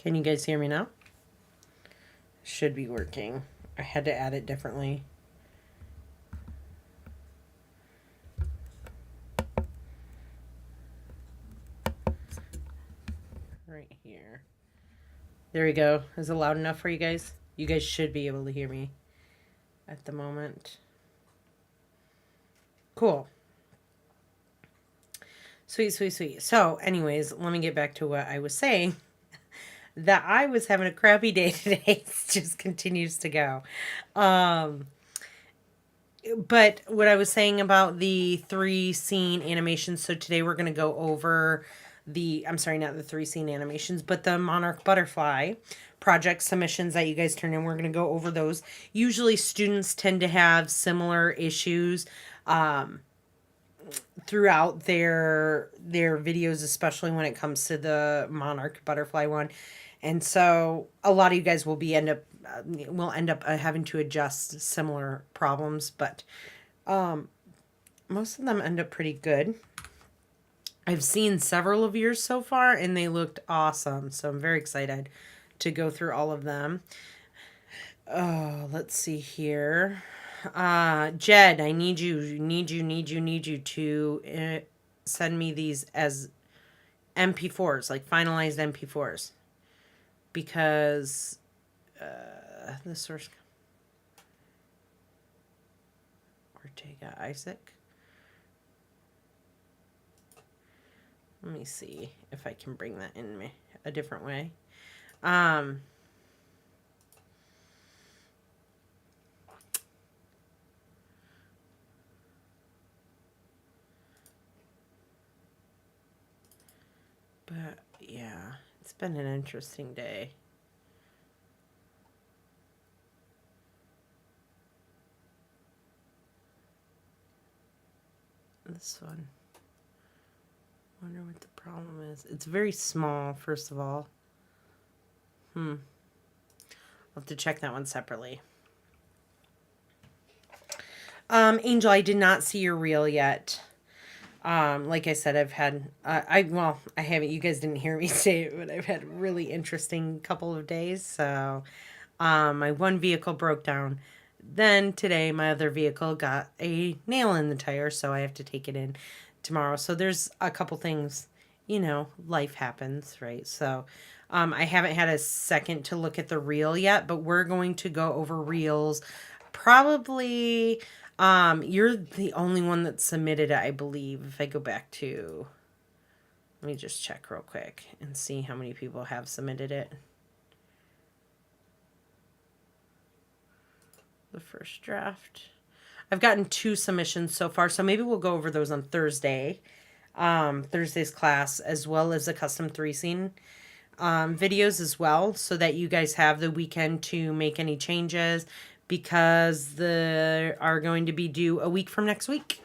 Can you guys hear me now? Should be working. I had to add it differently. Right here. There we go. Is it loud enough for you guys? You guys should be able to hear me at the moment. Cool. Sweet, sweet, sweet. So, anyways, let me get back to what I was saying. That I was having a crappy day today. It just continues to go. Um, but what I was saying about the 3 scene animations. So today we're going to go over I'm sorry, not the 3 scene animations, but the Monarch Butterfly project submissions that you guys turn in. We're going to go over those. Usually students tend to have similar issues throughout their videos, especially when it comes to the Monarch Butterfly one. And so a lot of you guys will end up having to adjust similar problems, but most of them end up pretty good. I've seen several of yours so far, and they looked awesome. So I'm very excited to go through all of them. Oh, let's see here. Jed, I need you to send me these as MP4s, like finalized MP4s. Because the source Ortega Isaac. Let me see if I can bring that in a different way. But yeah, it's been an interesting day. This one. Wonder what the problem is. It's very small, first of all. I'll have to check that one separately. Angel, I did not see your reel yet. Like I said, I've had, I haven't, you guys didn't hear me say it, but I've had a really interesting couple of days. So, my one vehicle broke down. Then today, my other vehicle got a nail in the tire, so I have to take it in tomorrow. So there's a couple things, life happens, right? So, I haven't had a second to look at the reel yet, but we're going to go over reels. Probably, you're the only one that submitted it, I believe. If I go back to, let me just check real quick and see how many people have submitted it. The first draft. I've gotten 2 submissions so far, so maybe we'll go over those on Thursday. Thursday's class, as well as the custom 3-scene videos as well, so that you guys have the weekend to make any changes, because they are going to be due a week from next week.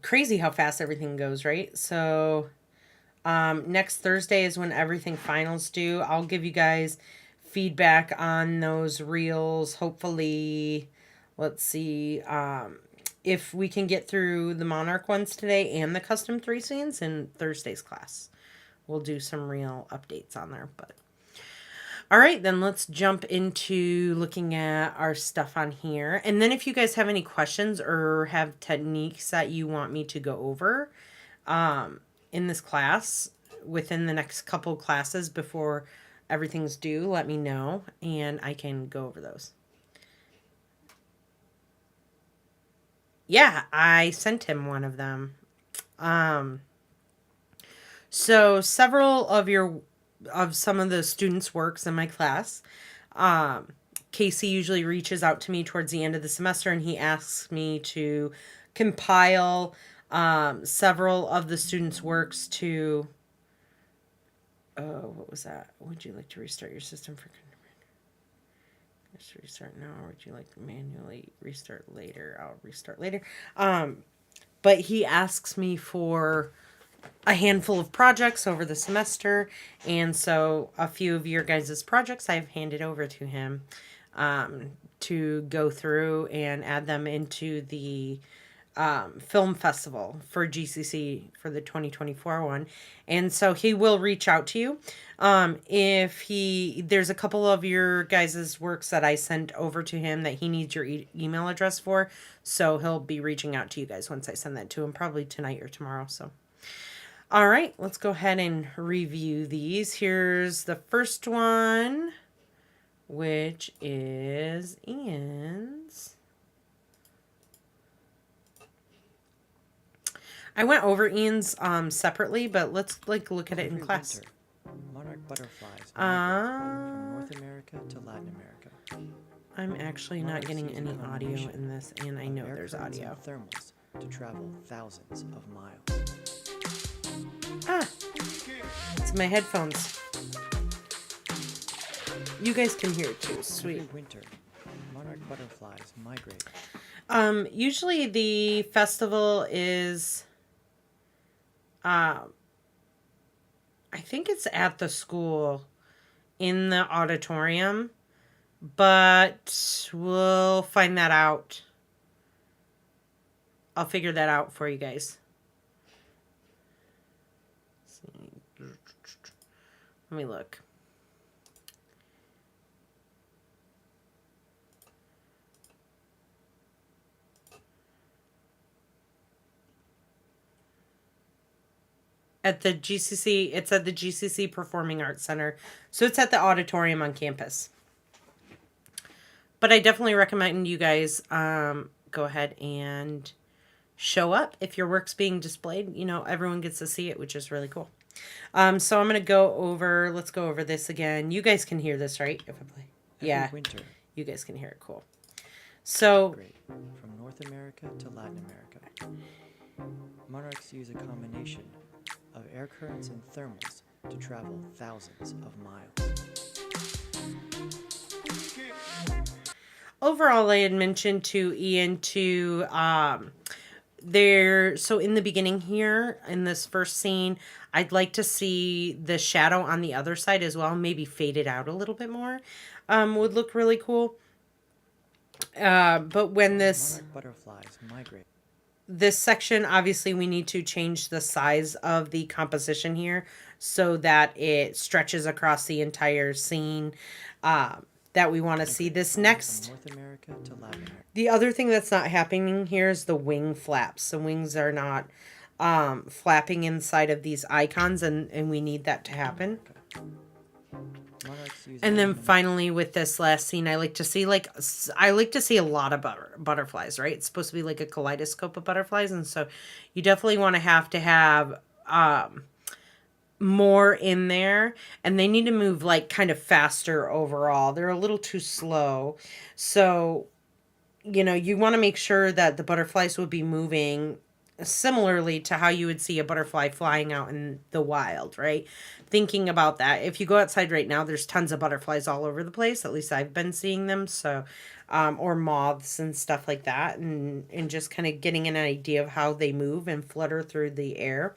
Crazy how fast everything goes, right? So next Thursday is when everything finals due. I'll give you guys feedback on those reels. Hopefully, let's see if we can get through the Monarch ones today and the custom 3 scenes in Thursday's class. We'll do some real updates on there. But all right, then let's jump into looking at our stuff on here. And then if you guys have any questions or have techniques that you want me to go over in this class within the next couple classes before everything's due, let me know and I can go over those. Yeah, I sent him one of them. So several of some of the students' works in my class, Casey usually reaches out to me towards the end of the semester and he asks me to compile several of the students' works to, what was that? Would you like to restart your system for restart now, or would you like to manually restart later? I'll restart later. But he asks me for a handful of projects over the semester, and so a few of your guys' projects I've handed over to him to go through and add them into the film festival for GCC for the 2024 one. And so he will reach out to you. If there's a couple of your guys' works that I sent over to him that he needs your email address for. So he'll be reaching out to you guys once I send that to him, probably tonight or tomorrow. So, all right, let's go ahead and review these. Here's the first one, which is Ian's. I went over Ian's separately, but let's look at it in class. Winter, monarch butterflies from North America to Latin America. I'm actually not getting any audio in this, and I know there's audio. Thermals to travel thousands of miles. It's my headphones. You guys can hear it too. Sweet. Every winter, monarch butterflies migrate. Usually the festival is I think it's at the school in the auditorium, but we'll find that out. I'll figure that out for you guys. Let me look. At the GCC, it's at the GCC Performing Arts Center. So it's at the auditorium on campus. But I definitely recommend you guys go ahead and show up if your work's being displayed. You know, everyone gets to see it, which is really cool. So I'm going to let's go over this again. You guys can hear this, right? If I play. Yeah. Winter, you guys can hear it. Cool. So. Great. From North America to Latin America. Monarchs use a combination of air currents and thermals to travel thousands of miles. Overall, I had mentioned to Ian so in the beginning here, in this first scene, I'd like to see the shadow on the other side as well, maybe faded out a little bit more. Would look really cool. But when Monarch butterflies migrate. This section, obviously we need to change the size of the composition here so that it stretches across the entire scene that we want to see. This next, North America to Latin America. The other thing that's not happening here is the wing flaps. The wings are not flapping inside of these icons, and we need that to happen. And then finally with this last scene, I like to see a lot of butterflies, right? It's supposed to be like a kaleidoscope of butterflies. And so you definitely want to have more in there, and they need to move like kind of faster overall. They're a little too slow. So, you know, you want to make sure that the butterflies would be moving similarly to how you would see a butterfly flying out in the wild, right? Thinking about that. If you go outside right now, there's tons of butterflies all over the place. At least I've been seeing them. So, or moths and stuff like that. And just kind of getting an idea of how they move and flutter through the air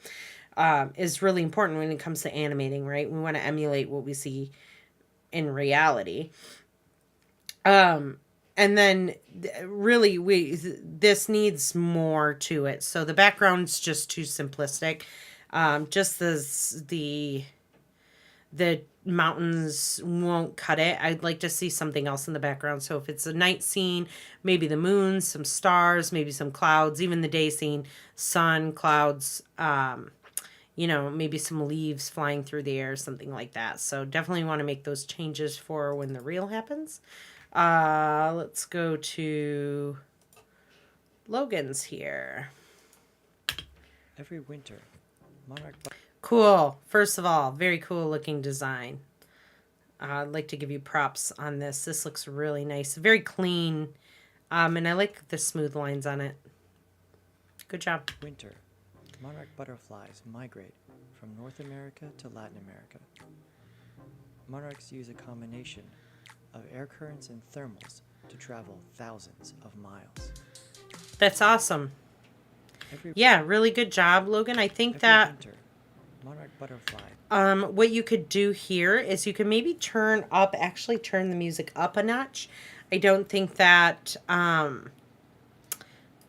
is really important when it comes to animating, right? We want to emulate what we see in reality. And then really this needs more to it. So the background's just too simplistic. Just the mountains won't cut it. I'd like to see something else in the background. So if it's a night scene, maybe the moon, some stars, maybe some clouds, even the day scene, sun, clouds, you know, maybe some leaves flying through the air, something like that. So definitely want to make those changes for when the reel happens. Let's go to Logan's here. Every winter, monarch. Cool. First of all, very cool looking design. I'd like to give you props on this. This looks really nice. Very clean. And I like the smooth lines on it. Good job. Winter, monarch butterflies migrate from North America to Latin America. Monarchs use a combination of air currents and thermals to travel thousands of miles. That's awesome. Yeah, really good job, Logan. I think that winter, monarch butterfly. What you could do here is you can maybe turn the music up a notch. I don't think that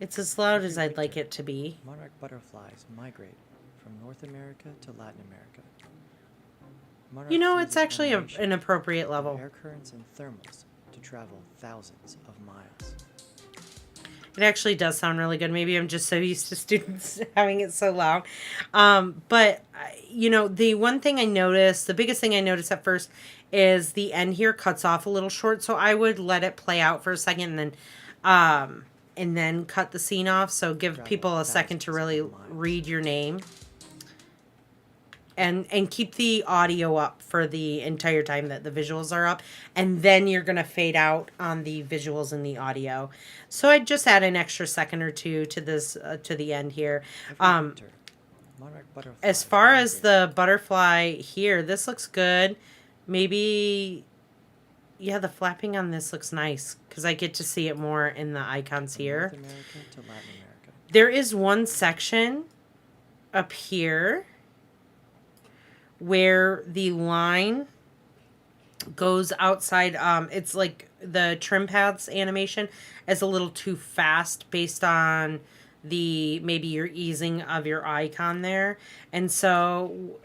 It's as loud as Every I'd like winter, it to be. monarch butterflies migrate from North America to Latin America. You Monarchs know, use it's a actually combination an appropriate of level. air currents and thermals to travel thousands of miles. It actually does sound really good. Maybe I'm just so used to students having it so loud. But, you know, the one thing I noticed, the biggest thing I noticed at first is the end here cuts off a little short. So I would let it play out for a second and then cut the scene off. So give Travel people a second to thousands really of miles. read your name. And keep the audio up for the entire time that the visuals are up, and then you're going to fade out on the visuals and the audio. So I just add an extra second or two to this to the end here. Every winter, monarch butterflies As far as migrate. the butterfly here, this looks good. Maybe, yeah, the flapping on this looks nice because I get to see it more in the icons From here. North America to Latin America. There is one section up here where the line goes outside. It's like the trim paths animation is a little too fast based on the maybe your easing of your icon there. And so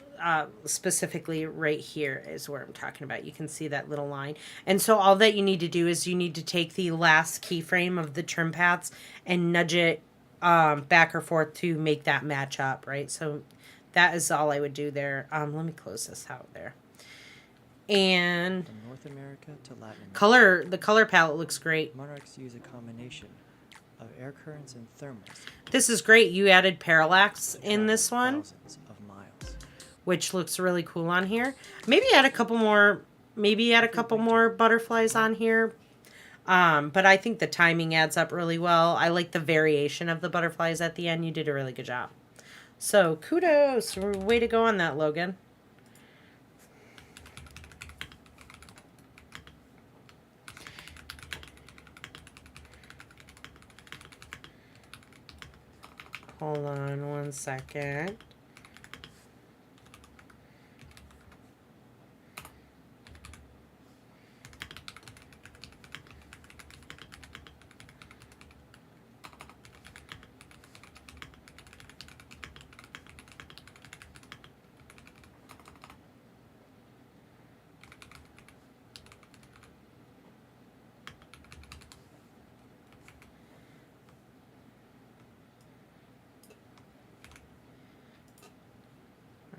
specifically right here is where I'm talking about. You can see that little line. And so all that you need to do is you need to take the last keyframe of the trim paths and nudge it back or forth to make that match up, right? So that is all I would do there. Let me close this out there. And From North America to Latin America. the color palette looks great. Monarchs use a combination of air currents and thermals This is great. You added parallax to in travel this one, thousands of miles. which looks really cool on here. Maybe add a couple more. Maybe add a couple more butterflies on here. But I think the timing adds up really well. I like the variation of the butterflies at the end. You did a really good job. So kudos. Way to go on that, Logan. Hold on one second.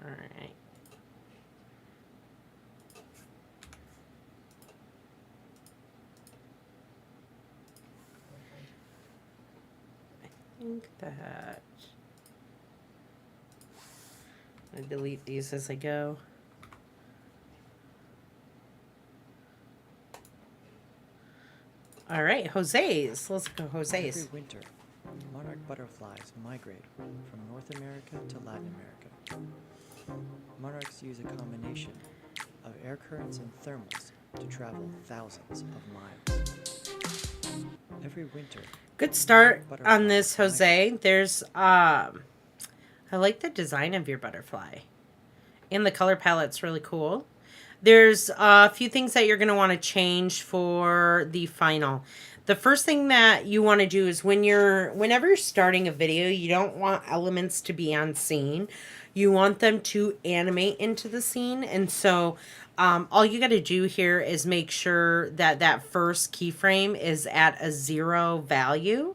All right. I think that I delete these as I go. All right, Jose's. Let's go, Jose's. Every winter, monarch butterflies migrate from North America to Latin America. Monarchs use a combination of air currents and thermals to travel thousands of miles. Every winter, Good start on this, Jose. There's I like the design of your butterfly. And the color palette's really cool. There's a few things that you're going to want to change for the final. The first thing that you want to do is whenever you're starting a video, you don't want elements to be on scene. You want them to animate into the scene. And so all you got to do here is make sure that that first keyframe is at a 0 value.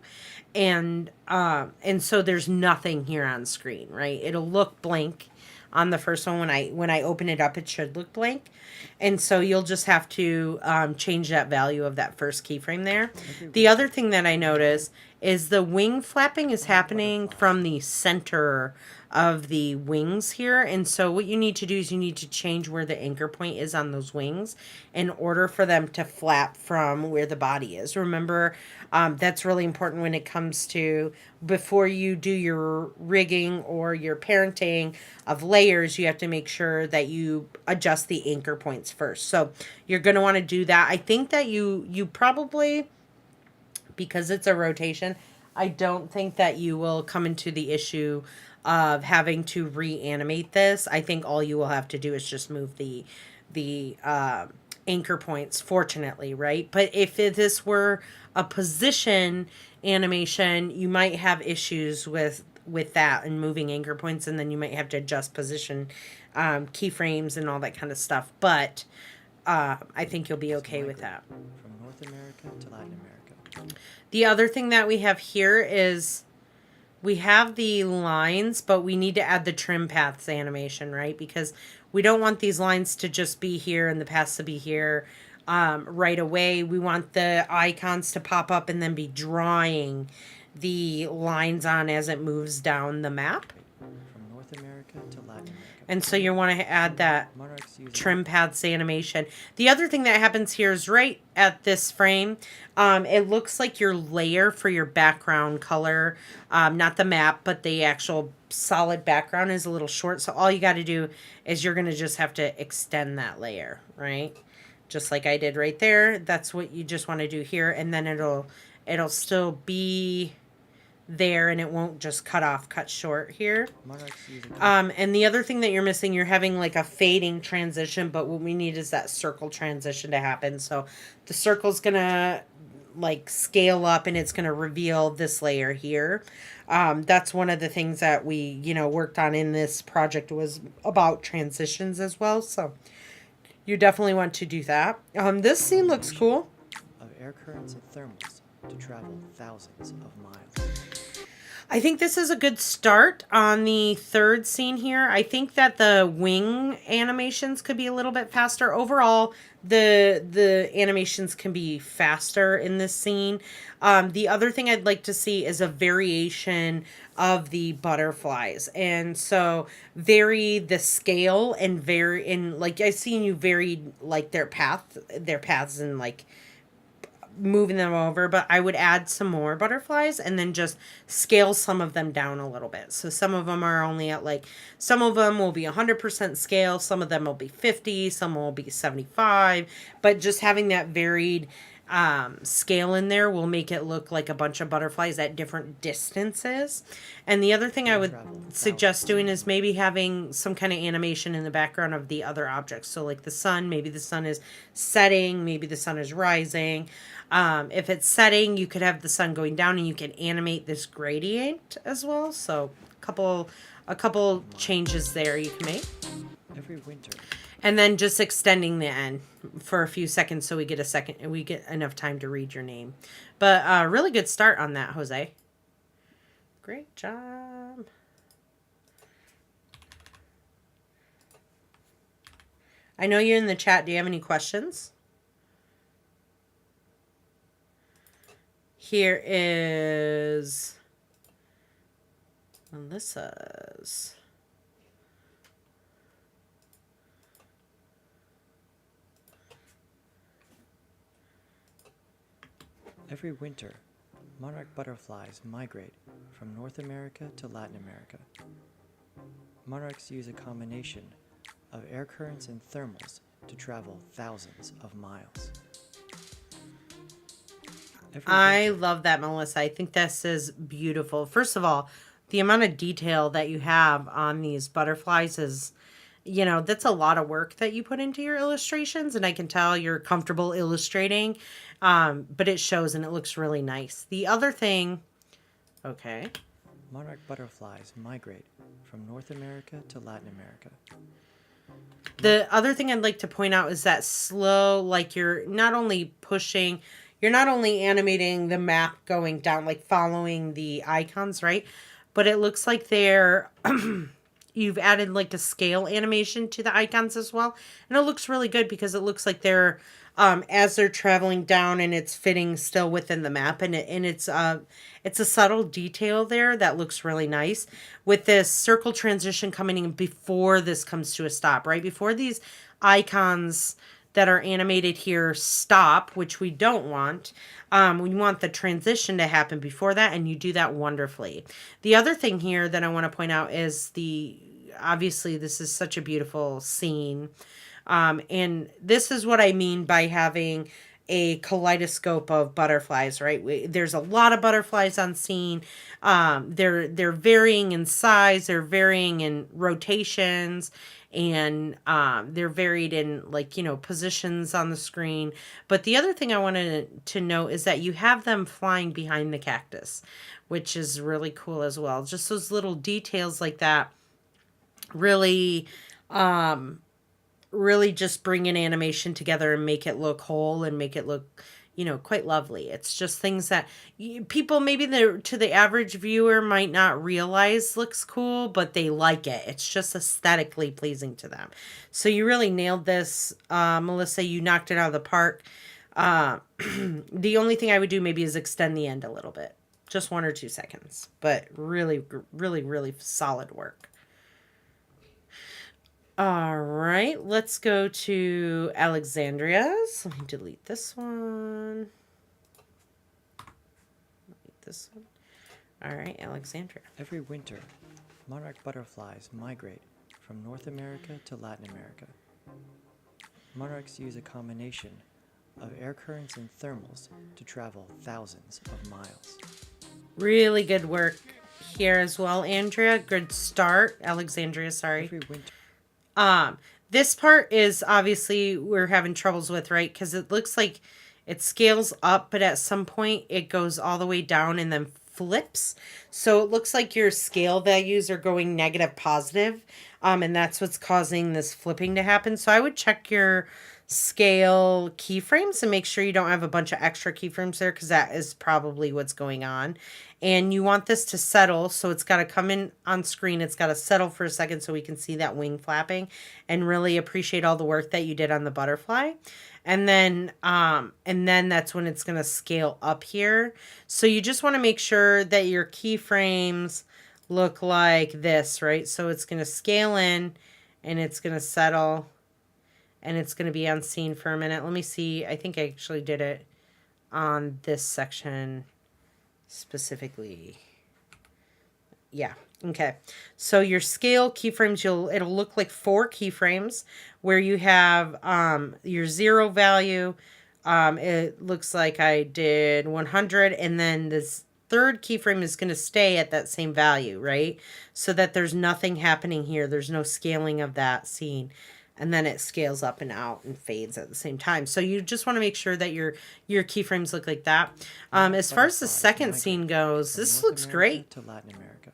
And so there's nothing here on screen, right? It'll look blank on the first one. When I open it up, it should look blank. And so you'll just have to change that value of that first keyframe there. The other thing that I notice is the wing flapping is happening from the center of the wings here. And so what you need to do is you need to change where the anchor point is on those wings in order for them to flap from where the body is. Remember, that's really important when it comes to before you do your rigging or your parenting of layers, you have to make sure that you adjust the anchor points first. So you're going to want to do that. I think that you probably, because it's a rotation, I don't think that you will come into the issue of having to reanimate this. I think all you will have to do is just move the anchor points, fortunately, right? But if this were a position animation, you might have issues with that and moving anchor points, and then you might have to adjust position keyframes and all that kind of stuff. But I think you'll be okay with that. From North America to Latin America. The other thing that we have here is we have the lines, but we need to add the trim paths animation, right? Because we don't want these lines to just be here and the paths to be here right away. We want the icons to pop up and then be drawing the lines on as it moves down the map. From North America to Latin America. And so you want to add that Monarchs use trim paths animation. The other thing that happens here is right at this frame, it looks like your layer for your background color, not the map, but the actual solid background is a little short. So all you got to do is you're going to just have to extend that layer, right? Just like I did right there. That's what you just want to do here. And then it'll still be there and it won't just cut short here. Monarchs use And the other thing that you're missing, you're having like a fading transition, but what we need is that circle transition to happen. So the circle's gonna like scale up and it's gonna reveal this layer here. That's one of the things that we, worked on in this project was about transitions as well. So you definitely want to do that. This scene looks cool. of air currents and thermals to travel thousands of miles. I think this is a good start on the third scene here. I think that the wing animations could be a little bit faster. Overall, the animations can be faster in this scene. The other thing I'd like to see is a variation of the butterflies. And so vary the scale and vary in like I've seen you varied like their paths and like moving them over, but I would add some more butterflies and then just scale some of them down a little bit. So some of them are only at like, some of them will be 100% scale, some of them will be 50, some will be 75, but just having that varied scale in there will make it look like a bunch of butterflies at different distances. And the other thing I would suggest doing is maybe having some kind of animation in the background of the other objects. So like the sun, maybe the sun is setting, maybe the sun is rising. If it's setting, you could have the sun going down and you can animate this gradient as well. So a couple changes there you can make. Every winter. And then just extending the end for a few seconds so we get enough time to read your name. But really good start on that, Jose. Great job. I know you're in the chat. Do you have any questions? Here is Melissa's. Every winter, monarch butterflies migrate from North America to Latin America. Monarchs use a combination of air currents and thermals to travel thousands of miles. I love that, Melissa. I think this is beautiful. First of all, the amount of detail that you have on these butterflies is, that's a lot of work that you put into your illustrations, and I can tell you're comfortable illustrating, but it shows and it looks really nice. The other thing, okay. Monarch butterflies migrate from North America to Latin America. The other thing I'd like to point out is that slow, like you're not only animating the map going down, like following the icons, right? But it looks like you've added like a scale animation to the icons as well. And it looks really good because it looks like they're, as they're traveling down and it's fitting still within the map. And it's a subtle detail there that looks really nice with this circle transition coming in before this comes to a stop, right? Before these icons that are animated here stop, which we don't want. We want the transition to happen before that, and you do that wonderfully. The other thing here that I want to point out is obviously this is such a beautiful scene. And this is what I mean by having a kaleidoscope of butterflies, right? There's a lot of butterflies on scene. They're varying in size, they're varying in rotations, and they're varied in, like, positions on the screen. But the other thing I wanted to note is that you have them flying behind the cactus, which is really cool as well. Just those little details like that really really just bring an animation together and make it look whole and make it look, quite lovely. It's just things that people, maybe to the average viewer, might not realize looks cool, but they like it. It's just aesthetically pleasing to them. So you really nailed this, Melissa. You knocked it out of the park. The only thing I would do maybe is extend the end a little bit, just 1 or 2 seconds, but really, really, really solid work. All right, let's go to Alexandria's. Let me delete this one. Delete this one. All right, Alexandria. Every winter, monarch butterflies migrate from North America to Latin America. Monarchs use a combination of air currents and thermals to travel thousands of miles. Really good work here as well, Andrea. Good start. Alexandria, sorry. Every winter. This part is obviously we're having troubles with, right? Because it looks like it scales up, but at some point it goes all the way down and then flips. So it looks like your scale values are going negative, positive. And that's what's causing this flipping to happen. So I would check your scale keyframes and make sure you don't have a bunch of extra keyframes there, because that is probably what's going on. And you want this to settle, so it's got to come in on screen. It's got to settle for a second so we can see that wing flapping and really appreciate all the work that you did on the butterfly. And then that's when it's going to scale up here. So you just want to make sure that your keyframes look like this, right? So it's going to scale in and it's going to settle and it's going to be on scene for a minute. Let me see. I think I actually did it on this section specifically. Yeah. Okay. So your scale keyframes, it'll look like 4 keyframes where you have your 0 value. It looks like I did 100, and then this third keyframe is going to stay at that same value, right? So that there's nothing happening here. There's no scaling of that scene. And then it scales up and out and fades at the same time. So you just want to make sure that your keyframes look like that. As far as the second scene goes, this looks great. To Latin America.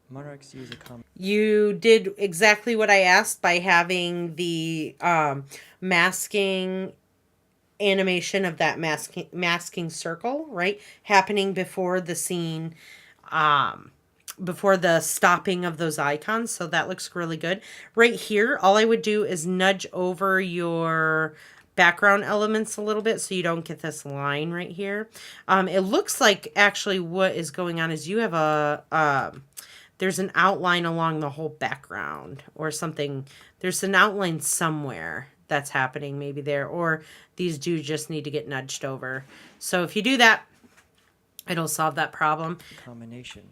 Monarchs use a You did exactly what I asked by having the masking animation of that masking circle, right? Happening before the scene, before the stopping of those icons. So that looks really good. Right here, all I would do is nudge over your background elements a little bit so you don't get this line right here. It looks like actually what is going on is you have there's an outline along the whole background or something. There's an outline somewhere that's happening maybe there, or these do just need to get nudged over. So if you do that, it'll solve that problem. Combination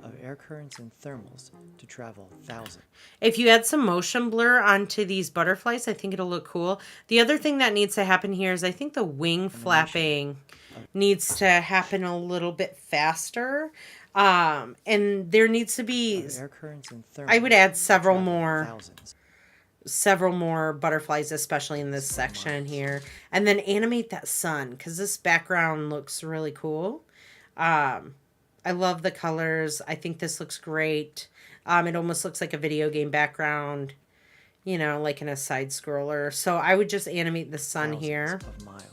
of air currents and thermals to travel thousands. If you add some motion blur onto these butterflies, I think it'll look cool. The other thing that needs to happen here is I think the wing flapping needs to happen a little bit faster. And there needs to be, air currents and thermals I would add several more thousands. butterflies, especially in this section here. And then animate that sun, because this background looks really cool. I love the colors. I think this looks great. It almost looks like a video game background, like in a side scroller. So I would just animate the sun here. Of miles.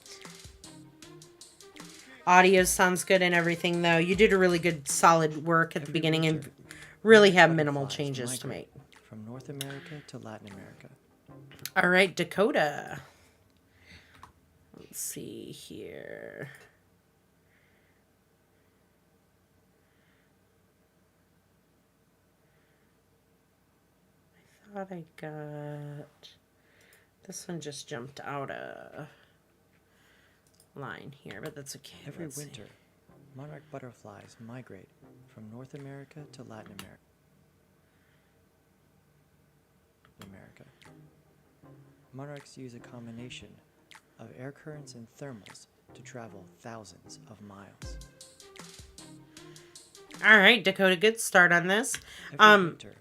Audio sounds good and everything, though. You did a really good, solid work at the beginning and really have minimal changes to make. From North America to Latin America. All right, Dakota. Let's see here. I thought I got... This one just jumped out of line here, but that's okay. Every winter, monarch butterflies migrate from North America to Latin America. Monarchs use a combination of air currents and thermals to travel thousands of miles. All right, Dakota, good start on this. Every winter,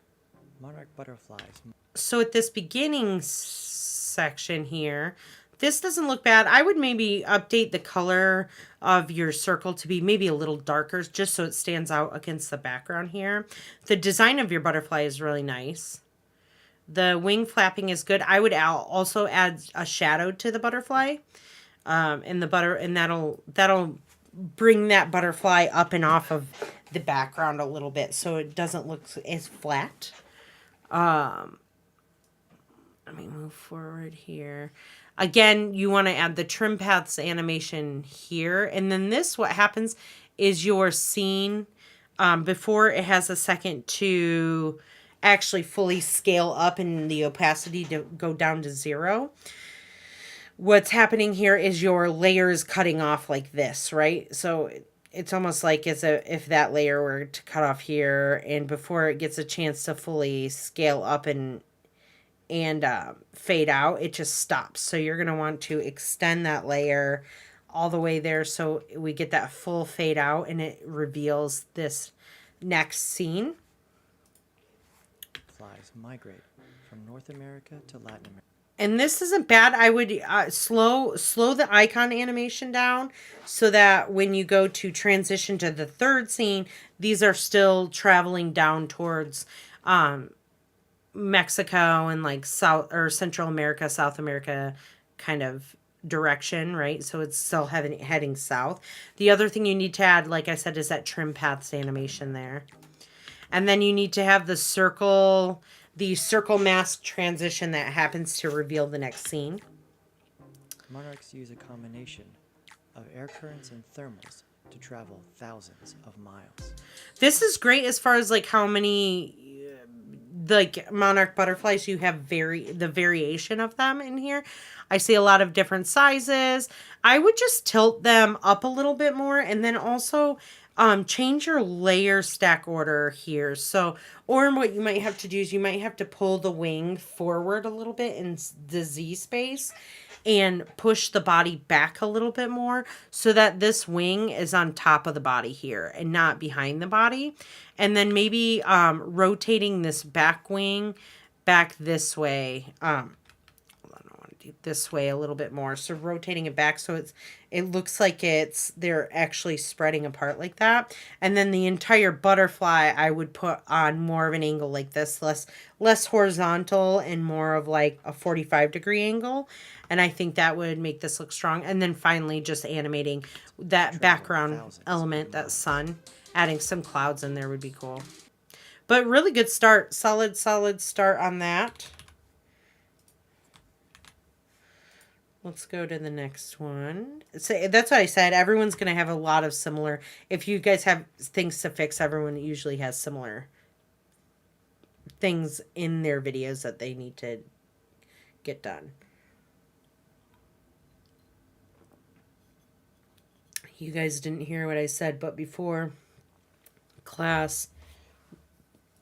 monarch butterflies. So at this beginning section here, this doesn't look bad. I would maybe update the color of your circle to be maybe a little darker, just so it stands out against the background here. The design of your butterfly is really nice. The wing flapping is good. I would also add a shadow to the butterfly, and that'll bring that butterfly up and off of the background a little bit, so it doesn't look as flat. Let me move forward here. Again, you want to add the trim paths animation here. And then what happens is your scene, before it has a second to actually fully scale up and the opacity to go down to 0. What's happening here is your layer is cutting off like this, right? So it's almost like if that layer were to cut off here, and before it gets a chance to fully scale up and fade out, it just stops. So you're going to want to extend that layer all the way there so we get that full fade out and it reveals this next scene. Flies migrate from North America to Latin America. And this isn't bad. I would slow the icon animation down so that when you go to transition to the third scene, these are still traveling down towards Mexico and like South or Central America, South America kind of direction, right? So it's still heading south. The other thing you need to add, like I said, is that trim paths animation there. And then you need to have the circle mask transition that happens to reveal the next scene. Monarchs use a combination of air currents and thermals to travel thousands of miles. This is great as far as like how many like monarch butterflies you have, the variation of them in here. I see a lot of different sizes. I would just tilt them up a little bit more, and then also change your layer stack order here. So, or what you might have to do is you might have to pull the wing forward a little bit in the Z space and push the body back a little bit more so that this wing is on top of the body here and not behind the body. And then maybe rotating this back wing back this way. This way a little bit more, so rotating it back so it looks like they're actually spreading apart like that. And then the entire butterfly I would put on more of an angle like this, less horizontal and more of like a 45-degree angle, and I think that would make this look strong. And then finally just animating that background element, that sun, adding some clouds in there would be cool. But really good start, solid start on that. Let's go to the next one. So that's what I said. Everyone's going to have a lot of similar. If you guys have things to fix, everyone usually has similar things in their videos that they need to get done. You guys didn't hear what I said, but before class,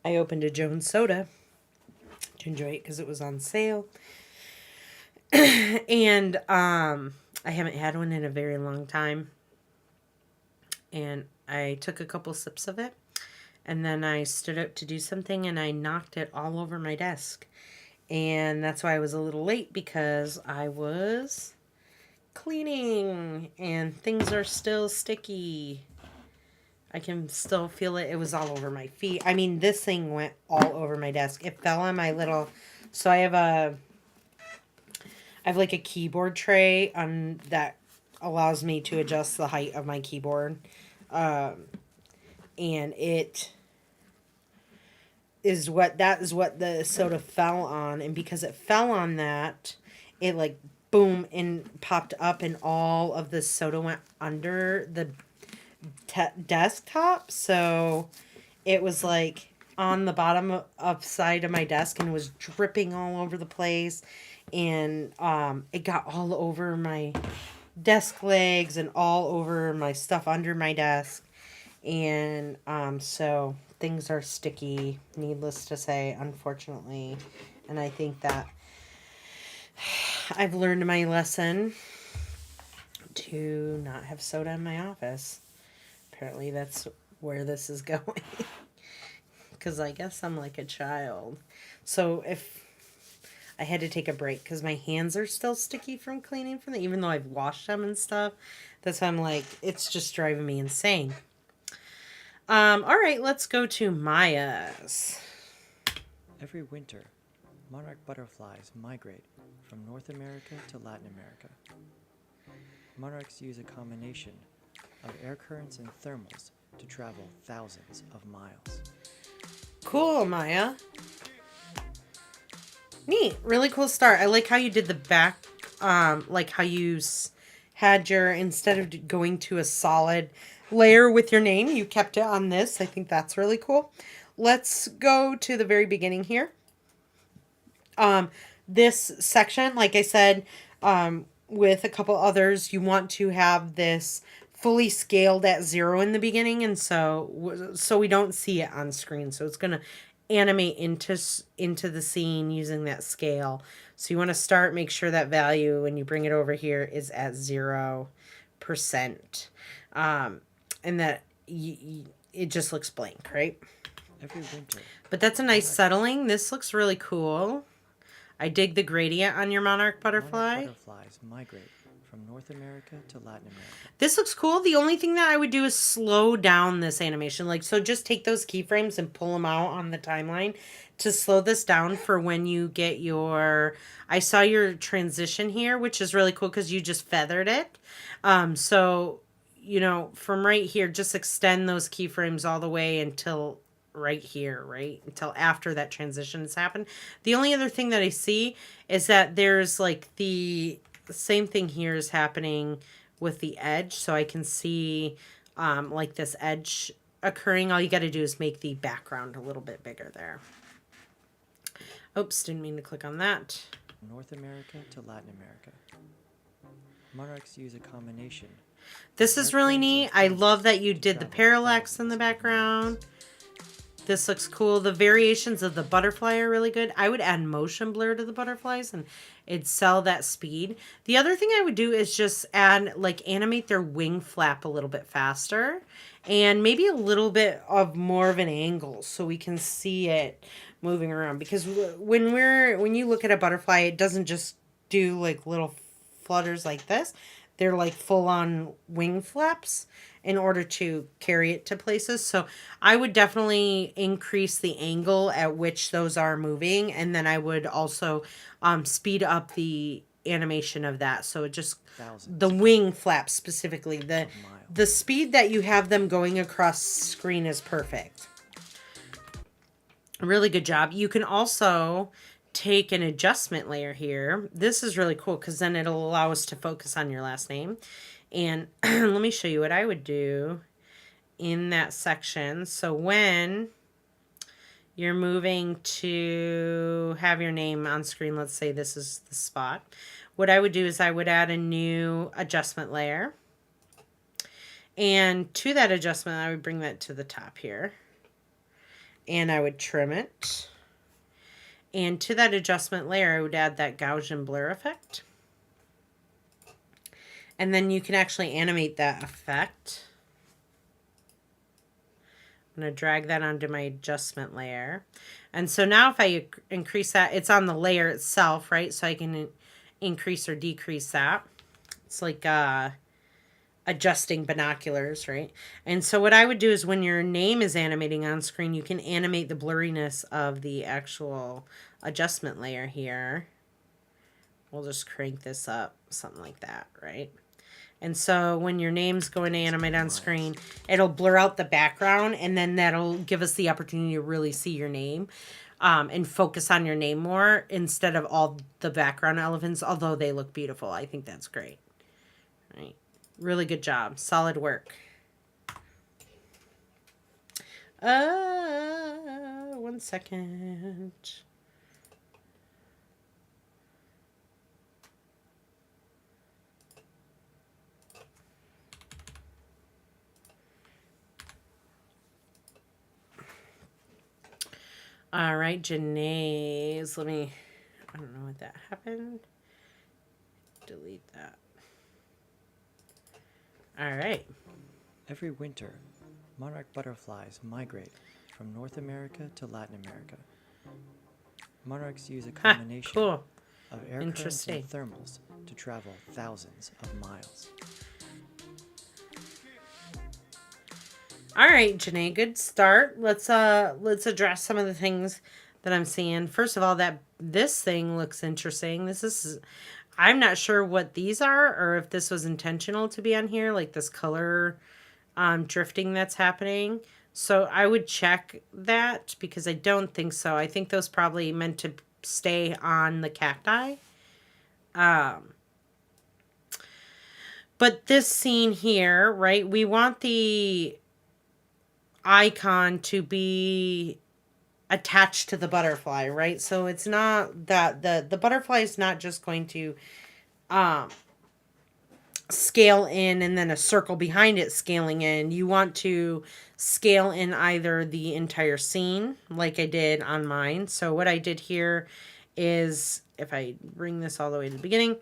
I opened a Jones soda to enjoy it because it was on sale. And I haven't had one in a very long time. And I took a couple sips of it. And then I stood up to do something and I knocked it all over my desk. And that's why I was a little late, because I was cleaning and things are still sticky. I can still feel it. It was all over my feet. I mean, this thing went all over my desk. It fell on my little... So I have like a keyboard tray that allows me to adjust the height of my keyboard. And that is what the soda fell on. And because it fell on that, it like boom and popped up, and all of the soda went under the desktop. So it was like on the bottom upside of my desk and was dripping all over the place. And it got all over my desk legs and all over my stuff under my desk. And so things are sticky, needless to say, unfortunately. And I think that I've learned my lesson. to not have soda in my office. Apparently that's where this is going. Because I guess I'm like a child. So if I had to take a break because my hands are still sticky from cleaning from even though I've washed them and stuff. That's why I'm like, it's just driving me insane. All right, let's go to Maya's. Every winter, monarch butterflies migrate from North America to Latin America. Monarchs use a combination of air currents and thermals to travel thousands of miles. Cool, Maya. Neat. Really cool start. I like how you did the back, like how you had your, instead of going to a solid layer with your name, you kept it on this. I think that's really cool. Let's go to the very beginning here. This section, like I said, with a couple others, you want to have this fully scaled at 0 in the beginning, and so we don't see it on screen. So it's gonna animate into the scene using that scale. So you want to start, make sure that value when you bring it over here is at 0%, and that it just looks blank, right? Every winter. But that's a nice settling. This looks really cool. I dig the gradient on your monarch butterfly. Monarch butterflies migrate from North America to Latin America. This looks cool. The only thing that I would do is slow down this animation. Like, so just take those keyframes and pull them out on the timeline to slow this down for when you get your, I saw your transition here, which is really cool because you just feathered it. So, you know, from right here, just extend those keyframes all the way until right here, right? Until after that transition has happened. The only other thing that I see is that there's like the same thing here is happening with the edge. So I can see like this edge occurring. All you got to do is make the background a little bit bigger there. Oops, didn't mean to click on that. North America to Latin America. Monarchs use a combination. This is really neat. I love that you did the parallax in the background. This looks cool. The variations of the butterfly are really good. I would add motion blur to the butterflies and it'd sell that speed. The other thing I would do is just add, like, animate their wing flap a little bit faster and maybe a little bit of more of an angle so we can see it moving around. Because when you look at a butterfly, it doesn't just do like little flutters like this. They're like full on wing flaps in order to carry it to places. So I would definitely increase the angle at which those are moving. And then I would also speed up the animation of that. So it just, the wing flaps specifically, the speed that you have them going across screen is perfect. Really good job. You can also take an adjustment layer here. This is really cool because then it'll allow us to focus on your last name. And let me show you what I would do in that section. So when you're moving to have your name on screen, let's say this is the spot, what I would do is I would add a new adjustment layer. And to that adjustment, I would bring that to the top here. And I would trim it. And to that adjustment layer, I would add that Gaussian blur effect. And then you can actually animate that effect. I'm going to drag that onto my adjustment layer. And so now if I increase that, it's on the layer itself, right? So I can increase or decrease that. It's like adjusting binoculars, right? And so what I would do is when your name is animating on screen, you can animate the blurriness of the actual adjustment layer here. We'll just crank this up, something like that, right? And so when your name's going to animate on screen, it'll blur out the background, and then that'll give us the opportunity to really see your name and focus on your name more instead of all the background elements, although they look beautiful. I think that's great. Right. Really good job. Solid work. One second. All right, Janae's. I don't know what that happened. Delete that. All right. Every winter, monarch butterflies migrate from North America to Latin America. Monarchs use a Ha, combination cool. of air currents and Interesting. thermals to travel thousands of miles. All right, Janae, good start. Let's address some of the things that I'm seeing. First of all, that this thing looks interesting. This is I'm not sure what these are or if this was intentional to be on here, like this color drifting that's happening. So I would check that because I don't think so. I think those probably meant to stay on the cacti. But this scene here, right? We want the icon to be attached to the butterfly, right? So it's not that the butterfly is not just going to scale in and then a circle behind it scaling in. You want to scale in either the entire scene like I did on mine. So what I did here is, if I bring this all the way to the beginning,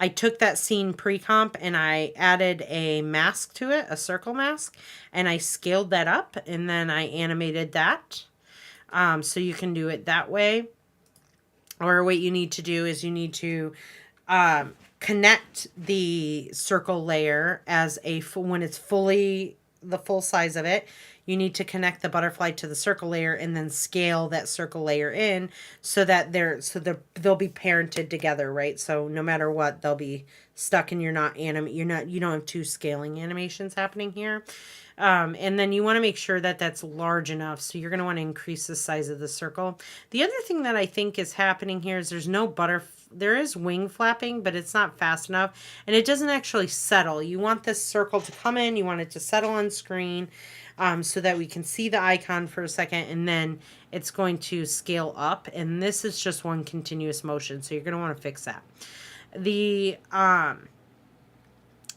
I took that scene pre-comp and I added a mask to it, a circle mask, and I scaled that up and then I animated that. So you can do it that way. Or what you need to do is you need to connect the circle layer as when it's fully the full size of it. You need to connect the butterfly to the circle layer and then scale that circle layer in so that they'll be parented together, right? So no matter what, they'll be stuck and you don't have two scaling animations happening here. And then you want to make sure that that's large enough. So you're going to want to increase the size of the circle. The other thing that I think is happening here is there is wing flapping, but it's not fast enough and it doesn't actually settle. You want this circle to come in, you want it to settle on screen so that we can see the icon for a second and then it's going to scale up. And this is just one continuous motion. So you're going to want to fix that.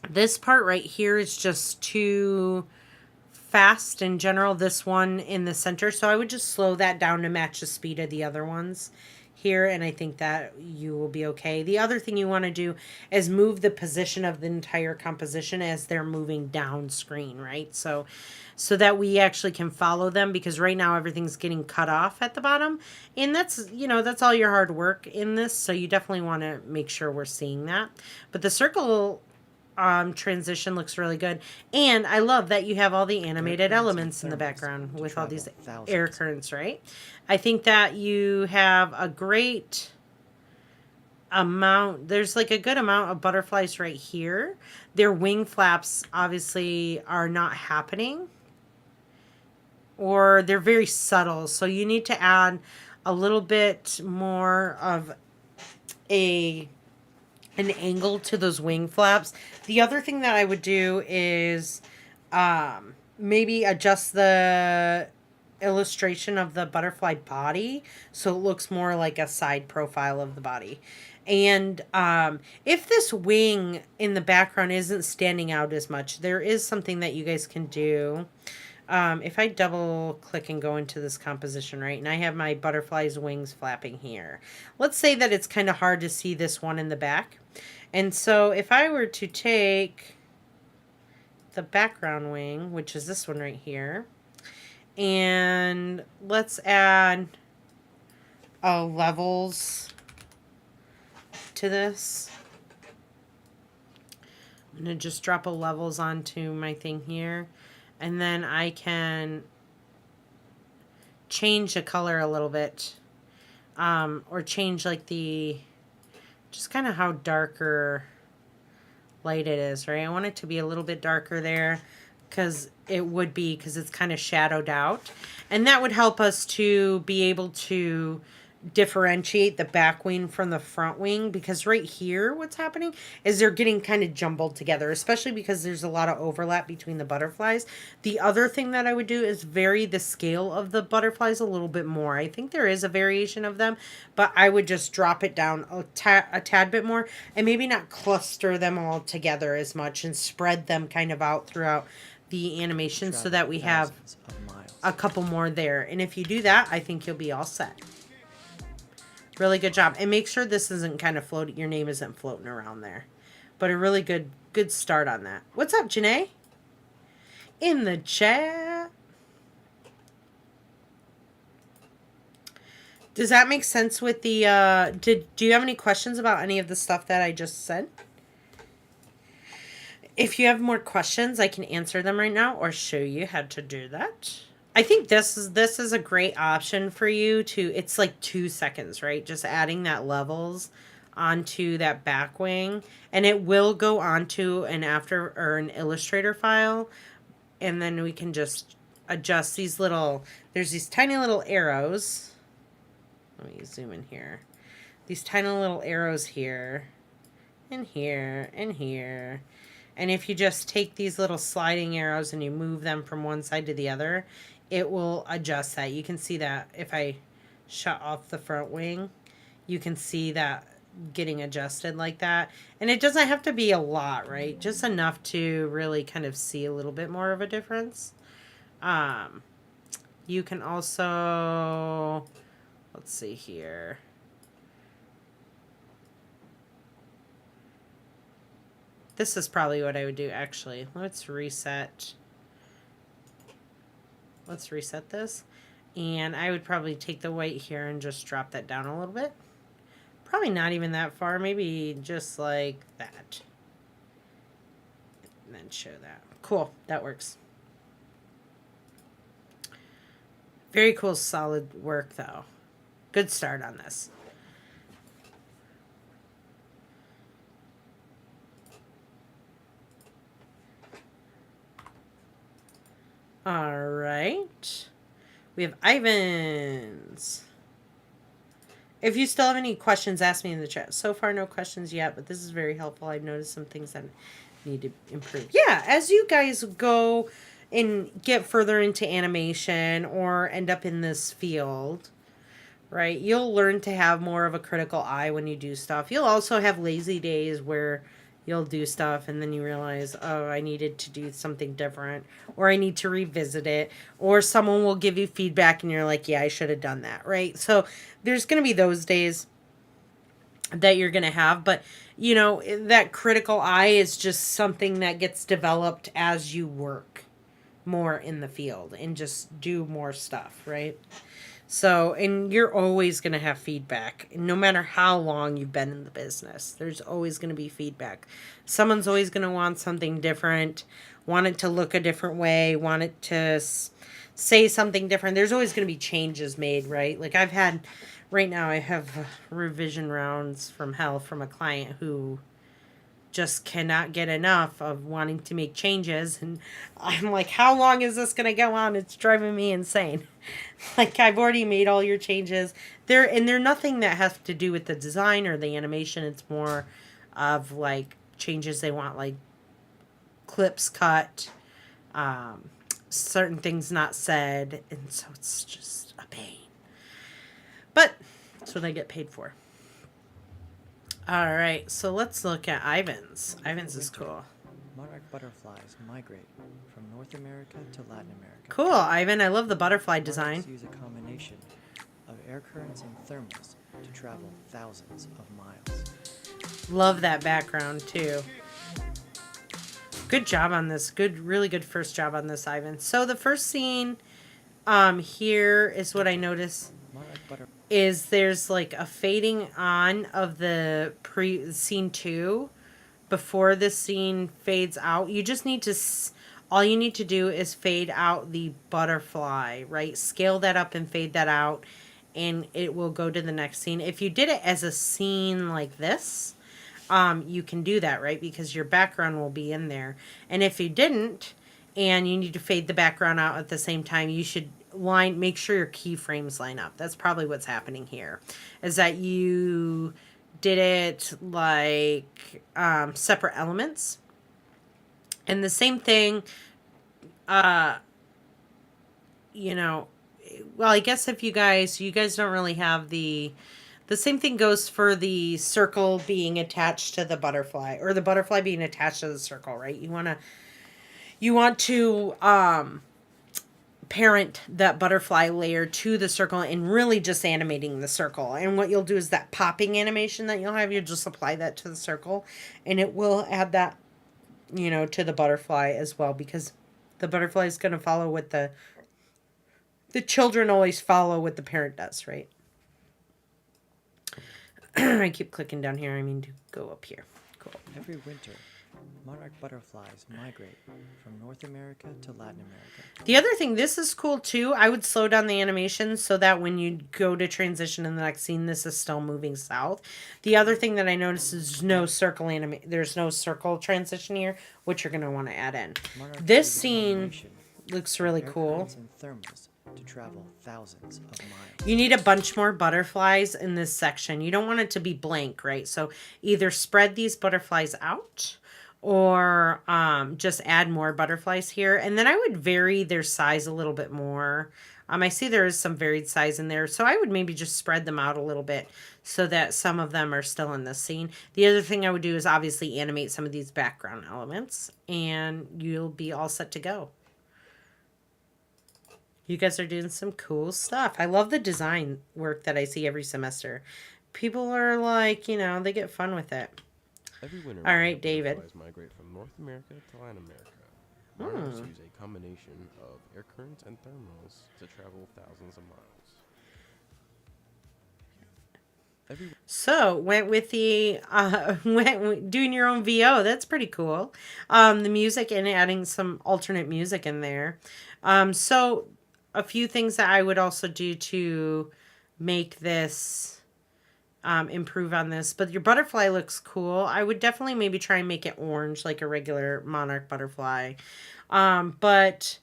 This part right here is just too fast in general, this one in the center. So I would just slow that down to match the speed of the other ones here. And I think that you will be okay. The other thing you want to do is move the position of the entire composition as they're moving down screen, right? So that we actually can follow them, because right now everything's getting cut off at the bottom. And that's all your hard work in this. So you definitely want to make sure we're seeing that. But the circle transition looks really good. And I love that you have all the animated elements in the background with all these air currents, right? I think that you have a great amount. There's like a good amount of butterflies right here. Their wing flaps obviously are not happening, or they're very subtle. So you need to add a little bit more of an angle to those wing flaps. The other thing that I would do is maybe adjust the illustration of the butterfly body so it looks more like a side profile of the body. And if this wing in the background isn't standing out as much, there is something that you guys can do. If I double click and go into this composition, right, and I have my butterfly's wings flapping here. Let's say that it's kind of hard to see this one in the back. And so if I were to take the background wing, which is this one right here, and let's add levels to this. I'm going to just drop a levels onto my thing here. And then I can change the color a little bit. Or change like just kind of how dark or light it is, right? I want it to be a little bit darker there because it's kind of shadowed out. And that would help us to be able to differentiate the back wing from the front wing, because right here what's happening is they're getting kind of jumbled together, especially because there's a lot of overlap between the butterflies. The other thing that I would do is vary the scale of the butterflies a little bit more. I think there is a variation of them, but I would just drop it down a tad bit more and maybe not cluster them all together as much and spread them kind of out throughout the animation so that we have a couple more there. And if you do that, I think you'll be all set. Really good job. And make sure this isn't kind of floating, your name isn't floating around there. But a really good good start on that. What's up, Janae? In the chat. Does that make sense with the, do you have any questions about any of the stuff that I just said? If you have more questions, I can answer them right now or show you how to do that. I think this is a great option for you to, it's like 2 seconds, right? Just adding that levels onto that back wing, and it will go onto an an Illustrator file, and then we can just adjust these little, there's these tiny little arrows. Let me zoom in here. These tiny little arrows here, and here, and here. And if you just take these little sliding arrows and you move them from one side to the other, it will adjust that. You can see that if I shut off the front wing, you can see that getting adjusted like that. And it doesn't have to be a lot, right? Just enough to really kind of see a little bit more of a difference. You can also, let's see here. This is probably what I would do, actually. Let's reset. Let's reset this. And I would probably take the white here and just drop that down a little bit. Probably not even that far. Maybe just like that. And then show that. Cool. That works. Very cool, solid work, though. Good start on this. All right. We have Ivans. If you still have any questions, ask me in the chat. So far, no questions yet, but this is very helpful. I've noticed some things that need to improve. Yeah, as you guys go and get further into animation or end up in this field, right, you'll learn to have more of a critical eye when you do stuff. You'll also have lazy days where you'll do stuff and then you realize, oh, I needed to do something different, or I need to revisit it, or someone will give you feedback and you're like, yeah, I should have done that, right? So there's going to be those days that you're going to have, but you know, that critical eye is just something that gets developed as you work more in the field and just do more stuff, right? So, and you're always going to have feedback. No matter how long you've been in the business, there's always going to be feedback. Someone's always going to want something different, want it to look a different way, want it to say something different. There's always going to be changes made, right? Like right now I have revision rounds from hell from a client who just cannot get enough of wanting to make changes, and I'm like, how long is this going to go on? It's driving me insane. Like, I've already made all your changes. They're nothing that has to do with the design or the animation. It's more of like changes they want, like clips cut, certain things not said, and so it's just a pain. But that's what I get paid for. All right, so let's look at Ivans. Ivans is cool. Monarch butterflies migrate from North America to Latin America. Cool, Ivan. I love the butterfly Monarchs design. use a combination of air currents and thermals to travel thousands of miles. Love that background, too. Good job on this. Really good first job on this, Ivan. So the first scene here is what I noticed. Is there's like a fading on of the scene 2 before the scene fades out. You just need to, all you need to do is fade out the butterfly, right? Scale that up and fade that out, and it will go to the next scene. If you did it as a scene like this, you can do that, right? Because your background will be in there. And if you didn't, and you need to fade the background out at the same time, you should make sure your keyframes line up. That's probably what's happening here, is that you did it like separate elements. And the same thing, you know, well, I guess if you guys don't really have the same thing goes for the circle being attached to the butterfly, or the butterfly being attached to the circle, right? You want to parent that butterfly layer to the circle and really just animating the circle. And what you'll do is that popping animation that you'll have, you just apply that to the circle and it will add that you know, to the butterfly as well, because the butterfly is going to follow what the children always follow what the parent does, right? I keep clicking down here. I mean to go up here. Cool. Every winter, monarch butterflies migrate from North America to Latin America. The other thing, this is cool too. I would slow down the animation so that when you go to transition in the next scene, this is still moving south. The other thing that I noticed is there's no circle transition here, which you're going to want to add in. Monarchs This use a scene combination looks of really air cool. currents and thermals to travel thousands of miles. You need a bunch more butterflies in this section. You don't want it to be blank, right? So either spread these butterflies out or just add more butterflies here. And then I would vary their size a little bit more. I see there is some varied size in there. So I would maybe just spread them out a little bit so that some of them are still in the scene. The other thing I would do is obviously animate some of these background elements and you'll be all set to go. You guys are doing some cool stuff. I love the design work that I see every semester. People are like, you know, they get fun with it. Every winter, All right, monarch David. butterflies migrate from North America to Latin America. Monarchs use a combination of air currents and thermals to travel thousands of miles. So went with the doing your own VO. That's pretty cool. The music and adding some alternate music in there. So a few things that I would also do to make this improve on this. But your butterfly looks cool. I would definitely maybe try and make it orange like a regular monarch butterfly. But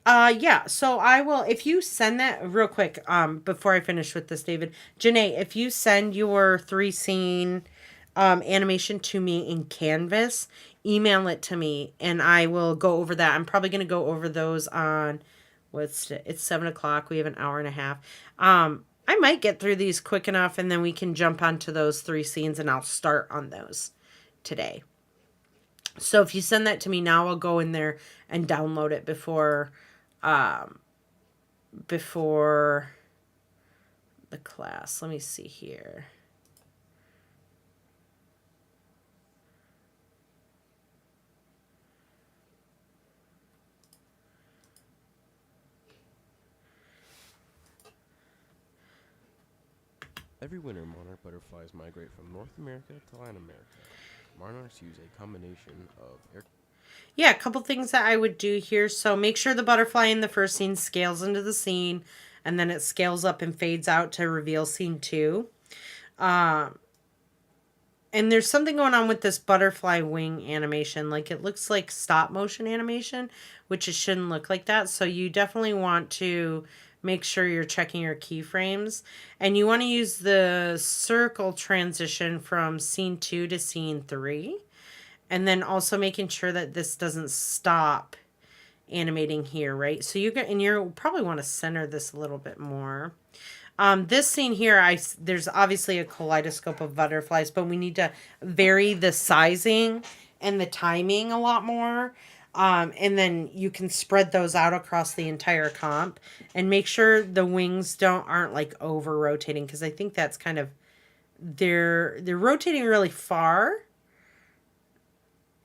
yeah, so I will, if you send that real quick, before I finish with this, David, Janae, if you send your 3 scene animation to me in Canvas, email it to me and I will go over that. I'm probably going to go over those on, it's 7:00. We have an hour and a half. I might get through these quick enough and then we can jump onto those 3 scenes and I'll start on those today. So if you send that to me now, I'll go in there and download it before the class. Let me see here. Every winter, monarch butterflies migrate from North America to Latin America. Monarchs use a combination of air. Yeah, a couple things that I would do here. So make sure the butterfly in the first scene scales into the scene and then it scales up and fades out to reveal scene 2. And there's something going on with this butterfly wing animation. Like it looks like stop motion animation, which it shouldn't look like that. So you definitely want to make sure you're checking your keyframes. And you want to use the circle transition from scene 2 to scene 3. And then also making sure that this doesn't stop animating here, right? So you probably want to center this a little bit more. This scene here, there's obviously a kaleidoscope of butterflies, but we need to vary the sizing and the timing a lot more. And then you can spread those out across the entire comp and make sure the wings aren't like over rotating. Cause I think that's kind of, they're rotating really far.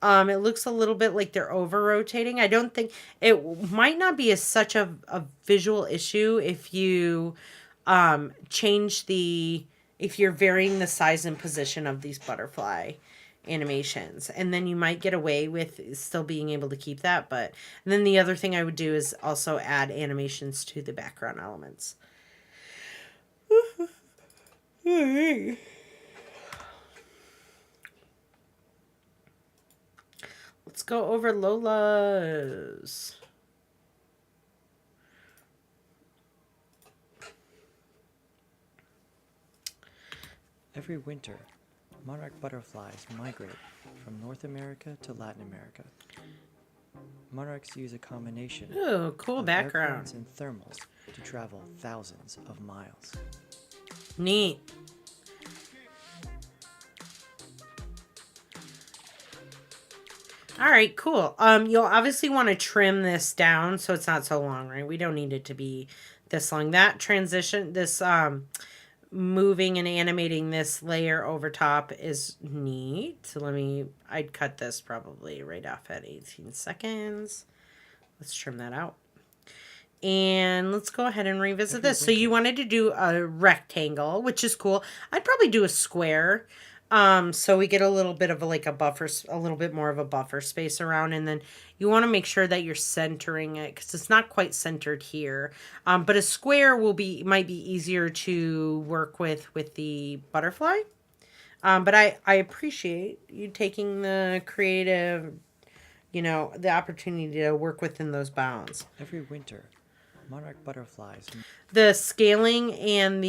It looks a little bit like they're over rotating. I don't think it might not be such a visual issue if you if you're varying the size and position of these butterfly animations, and then you might get away with still being able to keep that. But then the other thing I would do is also add animations to the background elements. Let's go over Lola's. Every winter, monarch butterflies migrate from North America to Latin America. Monarchs use a combination Ooh, cool of air background. currents and thermals to travel thousands of miles. Neat. All right, cool. You'll obviously want to trim this down so it's not so long, right? We don't need it to be this long. That transition, this moving and animating this layer over top is neat. So I'd cut this probably right off at 18 seconds. Let's trim that out. And let's go ahead and revisit this. So you wanted to do a rectangle, which is cool. I'd probably do a square. So we get a little bit of a little bit more of a buffer space around. And then you want to make sure that you're centering it because it's not quite centered here. But a square might be easier to work with the butterfly. But I appreciate you taking the creative, the opportunity to work within those bounds. Every winter, monarch butterflies. The scaling and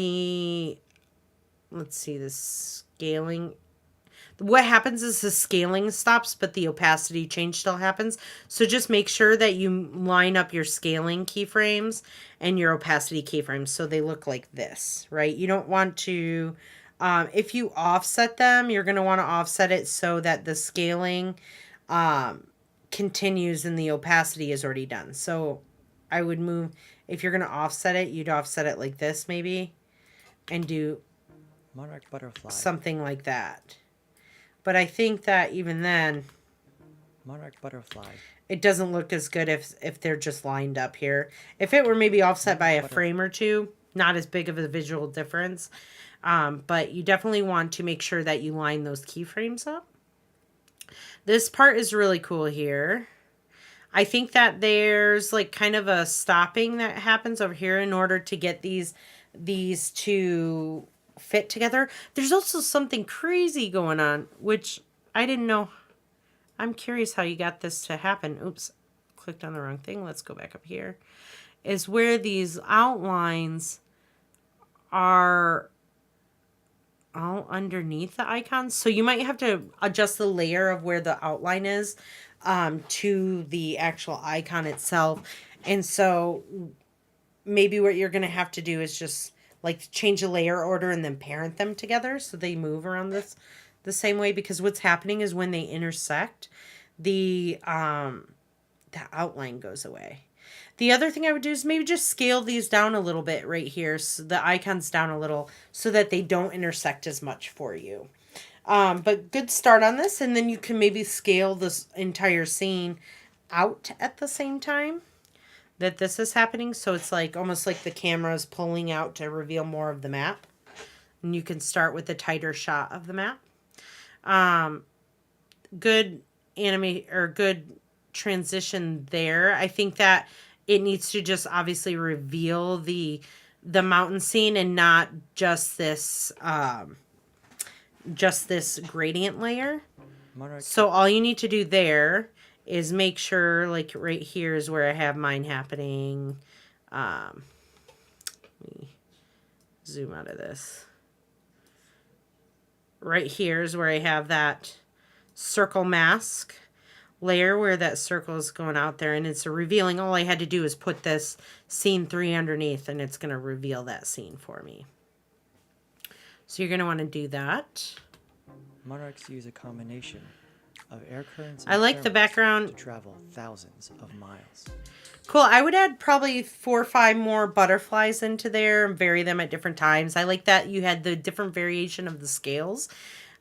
what happens is the scaling stops, but the opacity change still happens. So just make sure that you line up your scaling keyframes and your opacity keyframes so they look like this, right? You don't want to, if you offset them, you're going to want to offset it so that the scaling continues and the opacity is already done. So I would move, if you're going to offset it, you'd offset it like this maybe and do monarch butterfly. Something like that. But I think that even then, monarch butterfly. It doesn't look as good if they're just lined up here. If it were maybe offset by a frame or two, not as big of a visual difference. But you definitely want to make sure that you line those keyframes up. This part is really cool here. I think that there's like kind of a stopping that happens over here in order to get these two fit together. There's also something crazy going on, which I didn't know. I'm curious how you got this to happen. Oops, clicked on the wrong thing. Let's go back up here. Is where these outlines are all underneath the icons. So you might have to adjust the layer of where the outline is to the actual icon itself. And so maybe what you're going to have to do is just like change the layer order and then parent them together so they move around the same way, because what's happening is when they intersect, the outline goes away. The other thing I would do is maybe just scale these down a little bit right here, so the icons down a little so that they don't intersect as much for you. But good start on this, and then you can maybe scale this entire scene out at the same time that this is happening. So it's like almost like the camera is pulling out to reveal more of the map. And you can start with a tighter shot of the map. Good good transition there. I think that it needs to just obviously reveal the mountain scene and not just this gradient layer. So all you need to do there is make sure, like right here is where I have mine happening. Let me zoom out of this. Right here is where I have that circle mask layer where that circle is going out there, and it's revealing. All I had to do is put this scene 3 underneath, and it's going to reveal that scene for me. So you're going to want to do that. Monarchs use a combination of air currents. I like the background to travel thousands of miles. Cool. I would add probably 4 or 5 more butterflies into there and vary them at different times. I like that you had the different variation of the scales,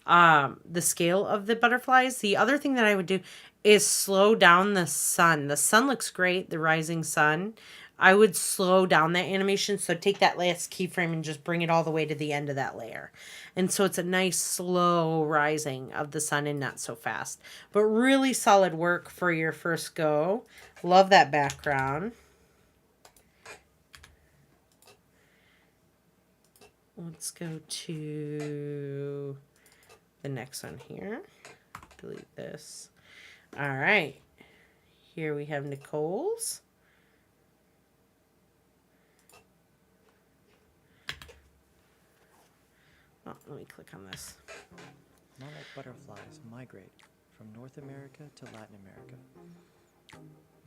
the scale of the butterflies. The other thing that I would do is slow down the sun. The sun looks great, the rising sun. I would slow down that animation. So take that last keyframe and just bring it all the way to the end of that layer. And so it's a nice slow rising of the sun and not so fast. But really solid work for your first go. Love that background. Let's go to the next one here. Delete this. All right. Here we have Nicole's. Oh, let me click on this. Monarch butterflies migrate from North America to Latin America.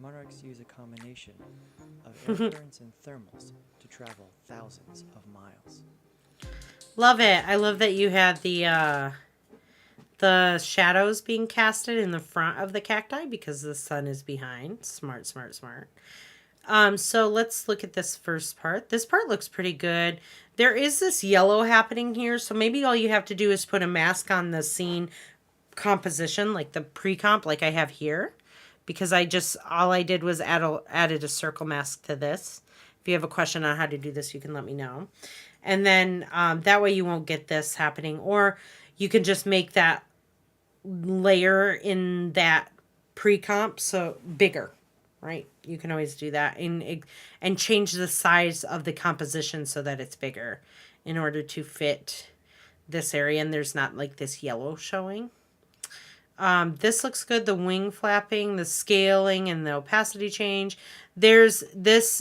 Monarchs use a combination of air currents and thermals to travel thousands of miles. Love it. I love that you had the shadows being casted in the front of the cacti because the sun is behind. Smart, smart, smart. So let's look at this first part. This part looks pretty good. There is this yellow happening here, so maybe all you have to do is put a mask on the scene composition, like the pre-comp, like I have here, because all I did was added a circle mask to this. If you have a question on how to do this, you can let me know. And then that way you won't get this happening, or you can just make that layer in that pre-comp so bigger, right? You can always do that and change the size of the composition so that it's bigger in order to fit this area and there's not like this yellow showing. This looks good. The wing flapping, the scaling, and the opacity change. There's this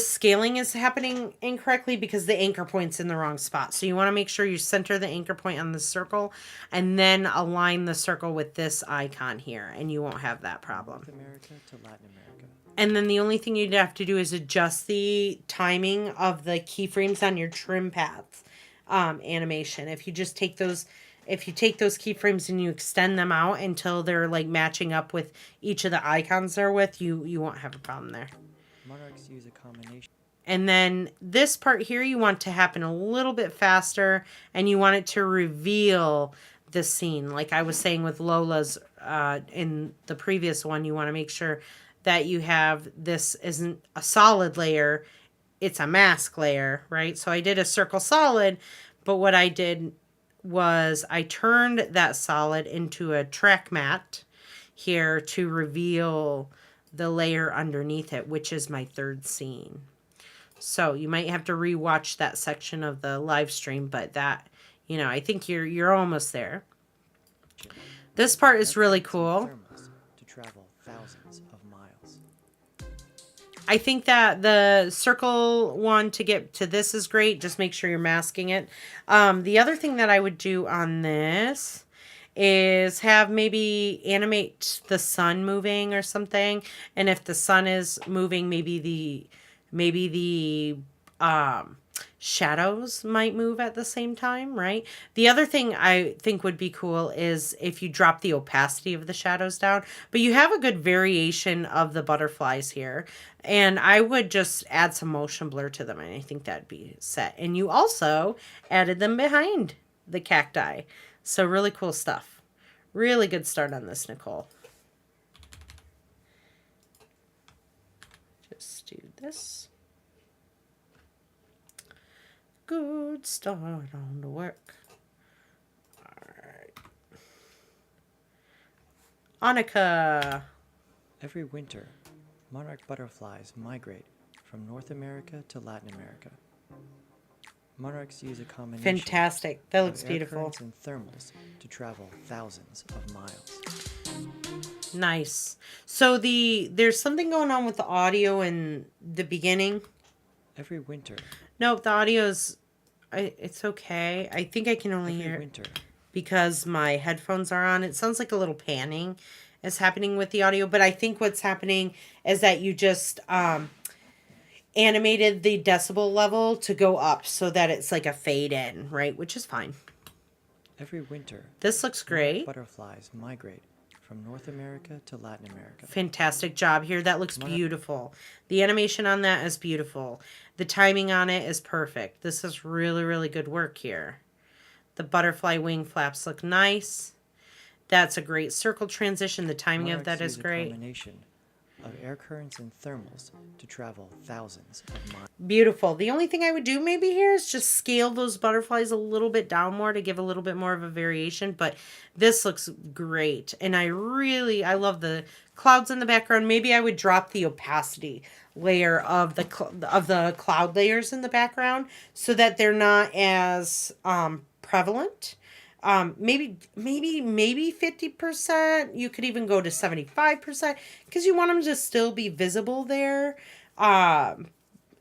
scaling is happening incorrectly because the anchor point's in the wrong spot. So you want to make sure you center the anchor point on the circle and then align the circle with this icon here, and you won't have that problem. North America to Latin America. And then the only thing you'd have to do is adjust the timing of the keyframes on your trim paths animation. If you take those keyframes and you extend them out until they're like matching up with each of the icons they're with, you won't have a problem there. Monarchs use a combination. And then this part here, you want to happen a little bit faster, and you want it to reveal the scene. Like I was saying with Lola's in the previous one, you want to make sure that you have this isn't a solid layer, it's a mask layer, right? So I did a circle solid, but what I did was I turned that solid into a track matte here to reveal the layer underneath it, which is my third scene. So you might have to rewatch that section of the live stream, but that, I think you're almost there. This part is really cool. To travel thousands of miles. I think that the circle one to get to this is great. Just make sure you're masking it. The other thing that I would do on this is have maybe animate the sun moving or something. And if the sun is moving, maybe the shadows might move at the same time, right? The other thing I think would be cool is if you drop the opacity of the shadows down, but you have a good variation of the butterflies here. And I would just add some motion blur to them, and I think that'd be set. And you also added them behind the cacti. So really cool stuff. Really good start on this, Nicole. Just do this. Good start on the work. All right. Annika. Every winter, monarch butterflies migrate from North America to Latin America. Monarchs use a combination. Fantastic. That looks of air beautiful. currents and thermals to travel thousands of miles. Nice. So there's something going on with the audio in the beginning. Every winter. Nope, the audio's it's okay. I think I can only hear it winter. because my headphones are on. It sounds like a little panning is happening with the audio, but I think what's happening is that you just animated the decibel level to go up so that it's like a fade in, right? Which is fine. Every winter. This looks great. Butterflies migrate from North America to Latin America. Fantastic job here. That looks beautiful. The animation on that is beautiful. The timing on it is perfect. This is really, really good work here. The butterfly wing flaps look nice. That's a great circle transition. The timing of that is great. Combination of air currents and thermals to travel thousands of miles. Beautiful. The only thing I would do maybe here is just scale those butterflies a little bit down more to give a little bit more of a variation, but this looks great. And I love the clouds in the background. Maybe I would drop the opacity layer of the cloud layers in the background so that they're not as prevalent. Maybe 50%. You could even go to 75% because you want them to still be visible there and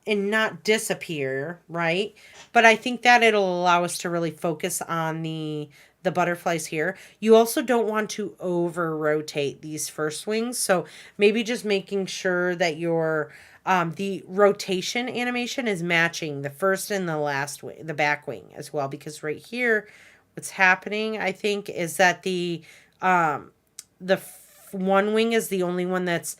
not disappear, right? But I think that it'll allow us to really focus on the butterflies here. You also don't want to over rotate these first wings, so maybe just making sure that your the rotation animation is matching the first and the last wing, the back wing as well, because right here what's happening, I think, is that the one wing is the only one that's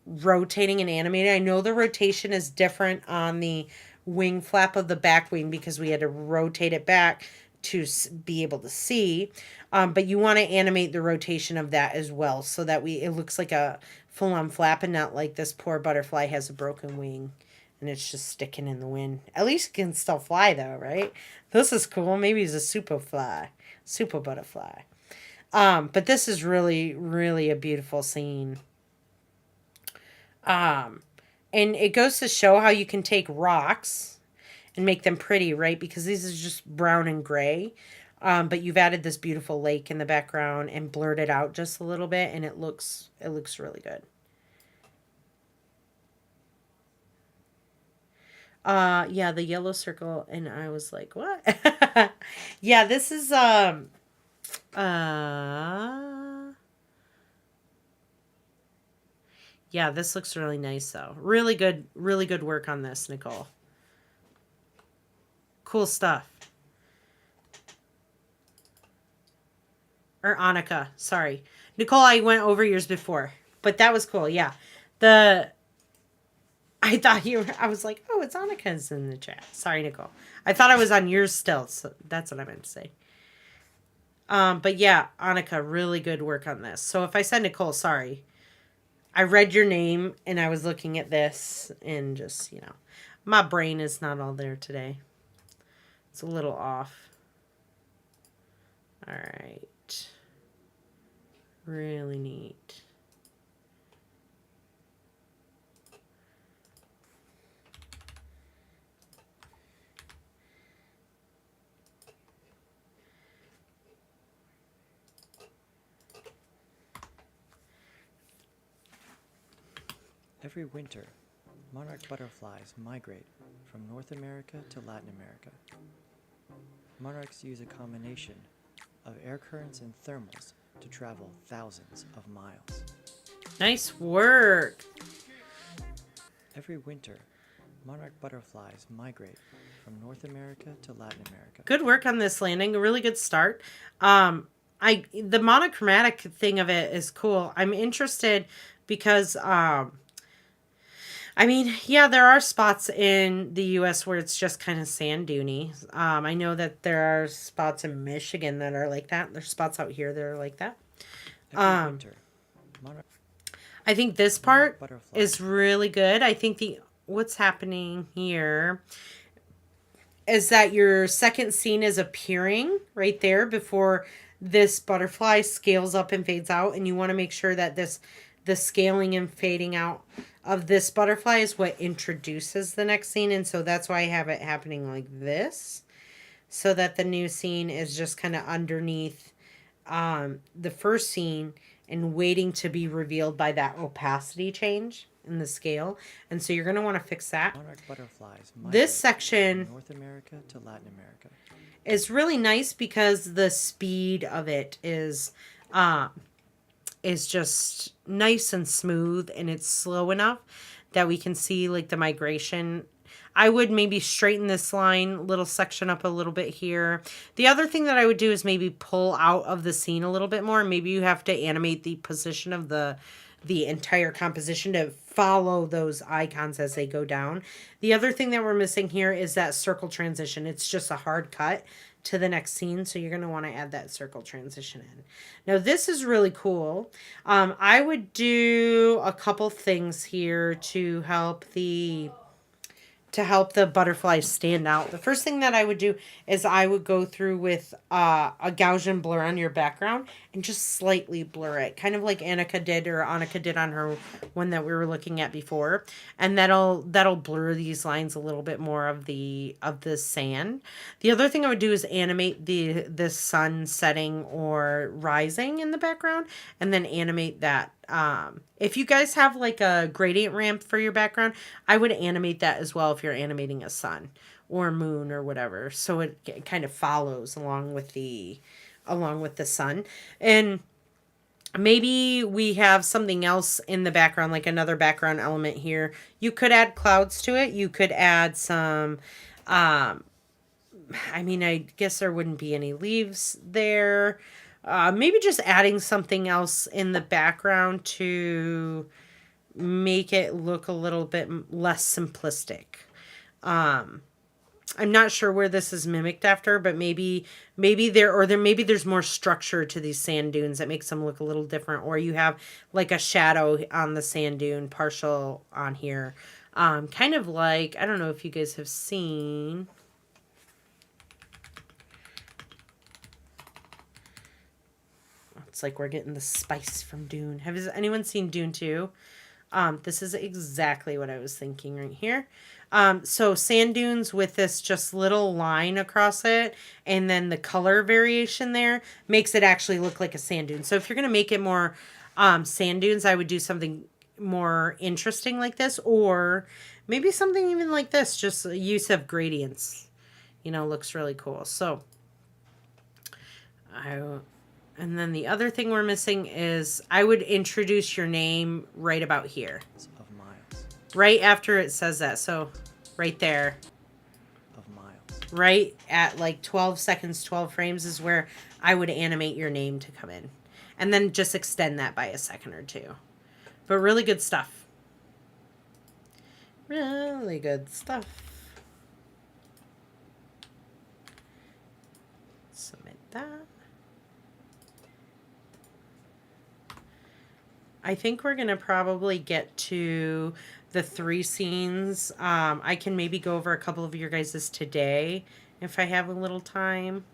rotating and animating. I know the rotation is different on the wing flap of the back wing because we had to rotate it back to be able to see. But you want to animate the rotation of that as well so that it looks like a full-on flap and not like this poor butterfly has a broken wing and it's just sticking in the wind. At least it can still fly though, right? This is cool. Maybe he's a super butterfly. But this is really, really a beautiful scene. And it goes to show how you can take rocks and make them pretty, right? Because these is just brown and gray. But you've added this beautiful lake in the background and blurred it out just a little bit, and it looks really good. Yeah, the yellow circle, and I was like, what? Yeah, this is yeah, this looks really nice though. Really good work on this, Nicole. Cool stuff. Or Annika, sorry. Nicole, I went over yours before, but that was cool. Yeah. I thought I was like, oh, it's Annika's in the chat. Sorry, Nicole. I thought I was on yours still. So that's what I meant to say. But yeah, Annika, really good work on this. So if I said Nicole, sorry. I read your name and I was looking at this and just, my brain is not all there today. It's a little off. All right. Really neat. Every winter, monarch butterflies migrate from North America to Latin America. Monarchs use a combination of air currents and thermals to travel thousands of miles. Nice work. Every winter, monarch butterflies migrate from North America to Latin America. Good work on this landing. A really good start. The monochromatic thing of it is cool. I'm interested because there are spots in the U.S. where it's just kind of sand duney. I know that there are spots in Michigan that are like that. There's spots out here that are like that. Every winter, I think this part is really good. I think what's happening here is that your second scene is appearing right there before this butterfly scales up and fades out, and you want to make sure that the scaling and fading out of this butterfly is what introduces the next scene, and so that's why I have it happening like this, so that the new scene is just kind of underneath the first scene and waiting to be revealed by that opacity change in the scale. And so you're going to want to fix that. Monarch butterflies This section from North America to Latin America is really nice because the speed of it is just nice and smooth, and it's slow enough that we can see like the migration. I would maybe straighten this little section up a little bit here. The other thing that I would do is maybe pull out of the scene a little bit more. Maybe you have to animate the position of the entire composition to follow those icons as they go down. The other thing that we're missing here is that circle transition. It's just a hard cut to the next scene, so you're going to want to add that circle transition in. Now this is really cool. I would do a couple things here to help the butterflies stand out. The first thing that I would do is I would go through with a Gaussian blur on your background and just slightly blur it, kind of like Annika did on her one that we were looking at before, and that'll blur these lines a little bit more of the sand. The other thing I would do is animate the sun setting or rising in the background, and then animate that. If you guys have like a gradient ramp for your background, I would animate that as well if you're animating a sun or moon or whatever, so it kind of follows along with the sun. And maybe we have something else in the background, like another background element here. You could add clouds to it. You could add some I guess there wouldn't be any leaves there. Maybe just adding something else in the background to make it look a little bit less simplistic. I'm not sure where this is mimicked after, but maybe there's more structure to these sand dunes that makes them look a little different, or you have like a shadow on the sand dune partial on here. Kind of like, I don't know if you guys have seen. It's like we're getting the spice from Dune. Has anyone seen Dune 2? This is exactly what I was thinking right here. So sand dunes with this just little line across it, and then the color variation there makes it actually look like a sand dune. So if you're going to make it more sand dunes, I would do something more interesting like this, or maybe something even like this, just use of gradients, looks really cool. So and then the other thing we're missing is I would introduce your name right about here. Of miles. Right after it says that. So right there. Of miles. Right at like 12 seconds, 12 frames is where I would animate your name to come in. And then just extend that by a second or two. But really good stuff. Really good stuff. Submit that. I think we're going to probably get to the 3 scenes. I can maybe go over a couple of your guys's today if I have a little time.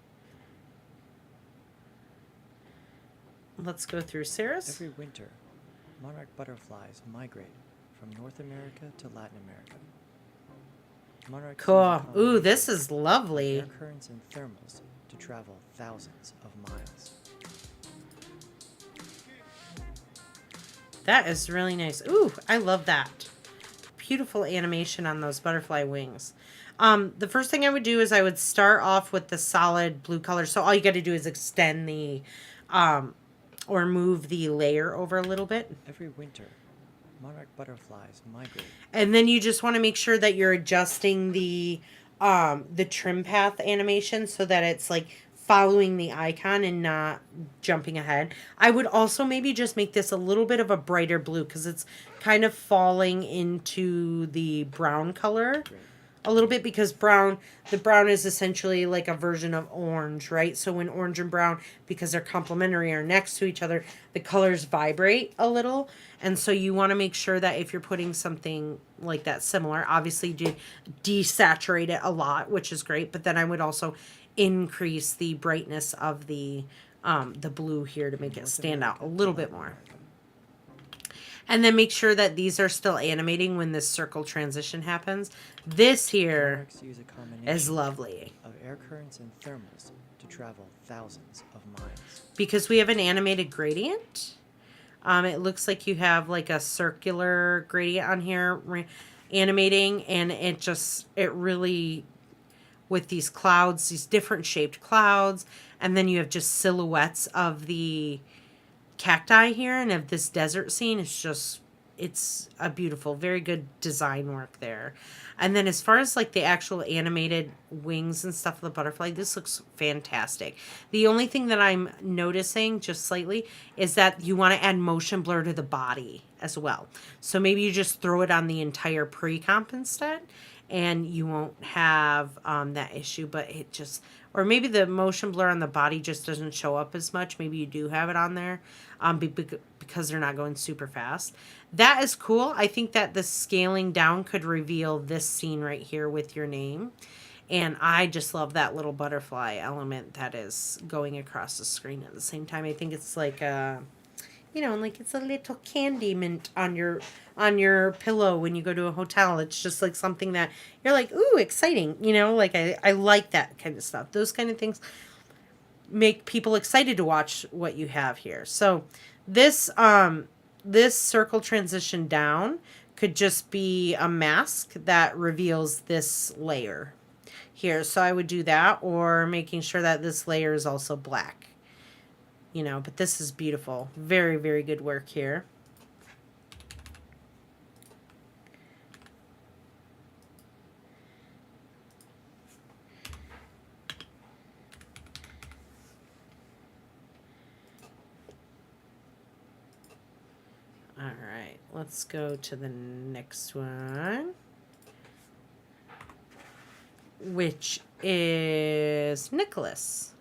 Let's go through Sarah's. Every winter, monarch butterflies migrate from North America to Latin America. Monarchs Cool. Ooh, this is lovely. Air currents and thermals to travel thousands of miles. That is really nice. Ooh, I love that. Beautiful animation on those butterfly wings. The first thing I would do is I would start off with the solid blue color. So all you got to do is extend the, or move the layer over a little bit. Every winter, monarch butterflies migrate. And then you just want to make sure that you're adjusting the trim path animation so that it's like following the icon and not jumping ahead. I would also maybe just make this a little bit of a brighter blue because it's kind of falling into the brown color a little bit, because the brown is essentially like a version of orange, right? So when orange and brown, because they're complementary, are next to each other, the colors vibrate a little. And so you want to make sure that if you're putting something like that similar, obviously desaturate it a lot, which is great. But then I would also increase the brightness of the blue here to make it stand out a little bit more. And then make sure that these are still animating when this circle transition happens. This here is lovely. Of air currents and thermals to travel thousands of miles. Because we have an animated gradient. It looks like you have like a circular gradient on here animating, and it really, with these clouds, these different shaped clouds, and then you have just silhouettes of the cacti here and of this desert scene. It's a beautiful, very good design work there. And then as far as like the actual animated wings and stuff of the butterfly, this looks fantastic. The only thing that I'm noticing just slightly is that you want to add motion blur to the body as well. So maybe you just throw it on the entire pre-comp instead, and you won't have that issue. But or maybe the motion blur on the body just doesn't show up as much. Maybe you do have it on there because they're not going super fast. That is cool. I think that the scaling down could reveal this scene right here with your name. And I just love that little butterfly element that is going across the screen at the same time. I think it's like like it's a little candy mint on your pillow when you go to a hotel. It's just like something that you're like, ooh, exciting. Like I like that kind of stuff. Those kind of things make people excited to watch what you have here. So this circle transition down could just be a mask that reveals this layer here. So I would do that, or making sure that this layer is also black. But this is beautiful. Very, very good work here. All right, let's go to the next one. which is Nicholas.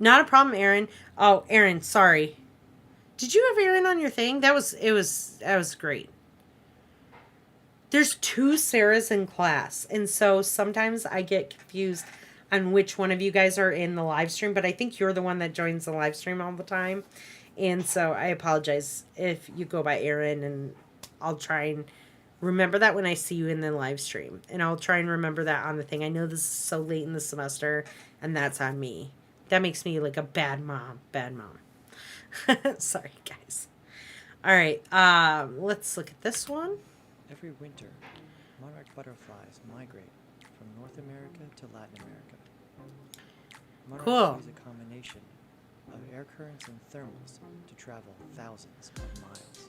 Not a problem, Aaron. Oh, Aaron, sorry. Did you have Aaron on your thing? That was great. There's two Sarahs in class, and so sometimes I get confused on which one of you guys are in the live stream, but I think you're the one that joins the live stream all the time. And so I apologize if you go by Aaron, and I'll try and remember that when I see you in the live stream. And I'll try and remember that on the thing. I know this is so late in the semester, and that's on me. That makes me like a bad mom. Bad mom. Sorry, guys. All right, let's look at this one. Every winter, monarch butterflies migrate from North America to Latin America. Monarchs Cool. use a combination of air currents and thermals to travel thousands of miles.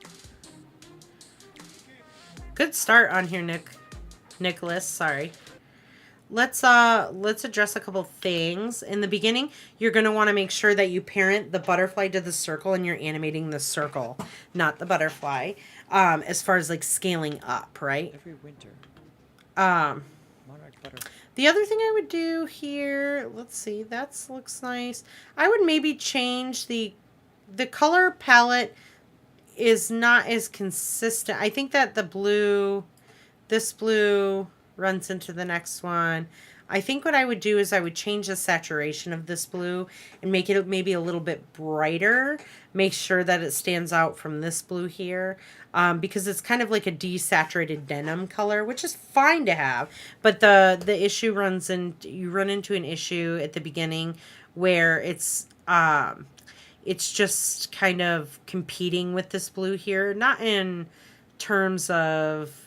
Good start on here, Nicholas. Sorry. Let's address a couple things. In the beginning, you're going to want to make sure that you parent the butterfly to the circle and you're animating the circle, not the butterfly. As far as like scaling up, right? Every winter, Um, monarch butterflies. the other thing I would do here, let's see, that looks nice. I would maybe change the color palette is not as consistent. I think that this blue runs into the next one. I think what I would do is I would change the saturation of this blue and make it maybe a little bit brighter. Make sure that it stands out from this blue here, because it's kind of like a desaturated denim color, which is fine to have. But the issue you run into an issue at the beginning where it's just kind of competing with this blue here, not in terms of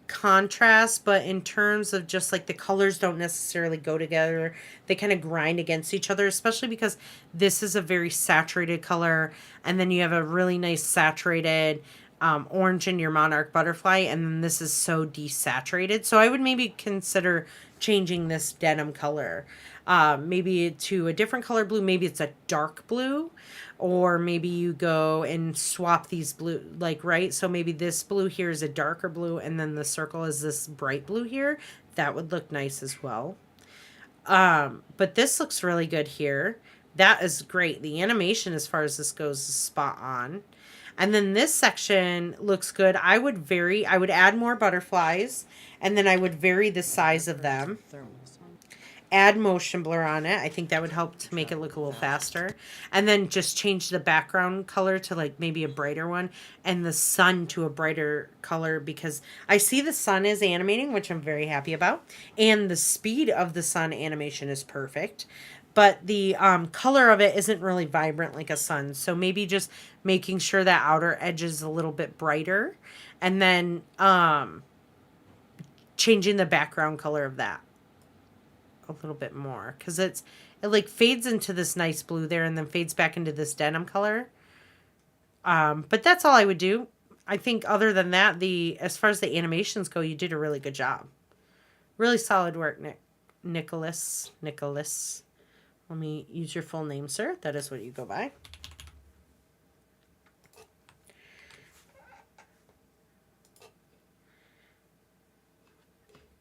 contrast, but in terms of just like the colors don't necessarily go together. They kind of grind against each other, especially because this is a very saturated color, and then you have a really nice saturated orange in your monarch butterfly, and then this is so desaturated. So I would maybe consider changing this denim color, maybe to a different color blue. Maybe it's a dark blue, or maybe you go and swap these blue, like, right? So maybe this blue here is a darker blue, and then the circle is this bright blue here. That would look nice as well. But this looks really good here. That is great. The animation as far as this goes is spot on. And then this section looks good. I would add more butterflies, and then I would vary the size of them. Thermals. Add motion blur on it. I think that would help to make it look a little faster. And then just change the background color to like maybe a brighter one, and the sun to a brighter color, because I see the sun is animating, which I'm very happy about. And the speed of the sun animation is perfect. But the color of it isn't really vibrant like a sun. So maybe just making sure that outer edge is a little bit brighter. And then changing the background color of that a little bit more, because it like fades into this nice blue there and then fades back into this denim color. But that's all I would do. I think other than that, as far as the animations go, you did a really good job. Really solid work, Nicholas. Let me use your full name, sir. That is what you go by.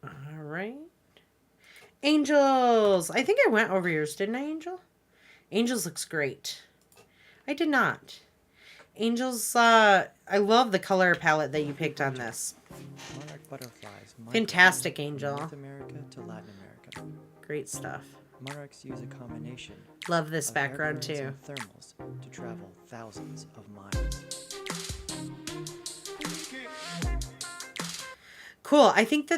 All right. Angels. I think I went over yours, didn't I, Angel? Angels looks great. I did not. Angels, I love the color palette that you picked on this. Monarch butterflies migrate Fantastic, from Angel. North America to Latin America. Great stuff. Monarchs use a combination Love this of air background currents too. and thermals to travel thousands of miles. Cool. I think the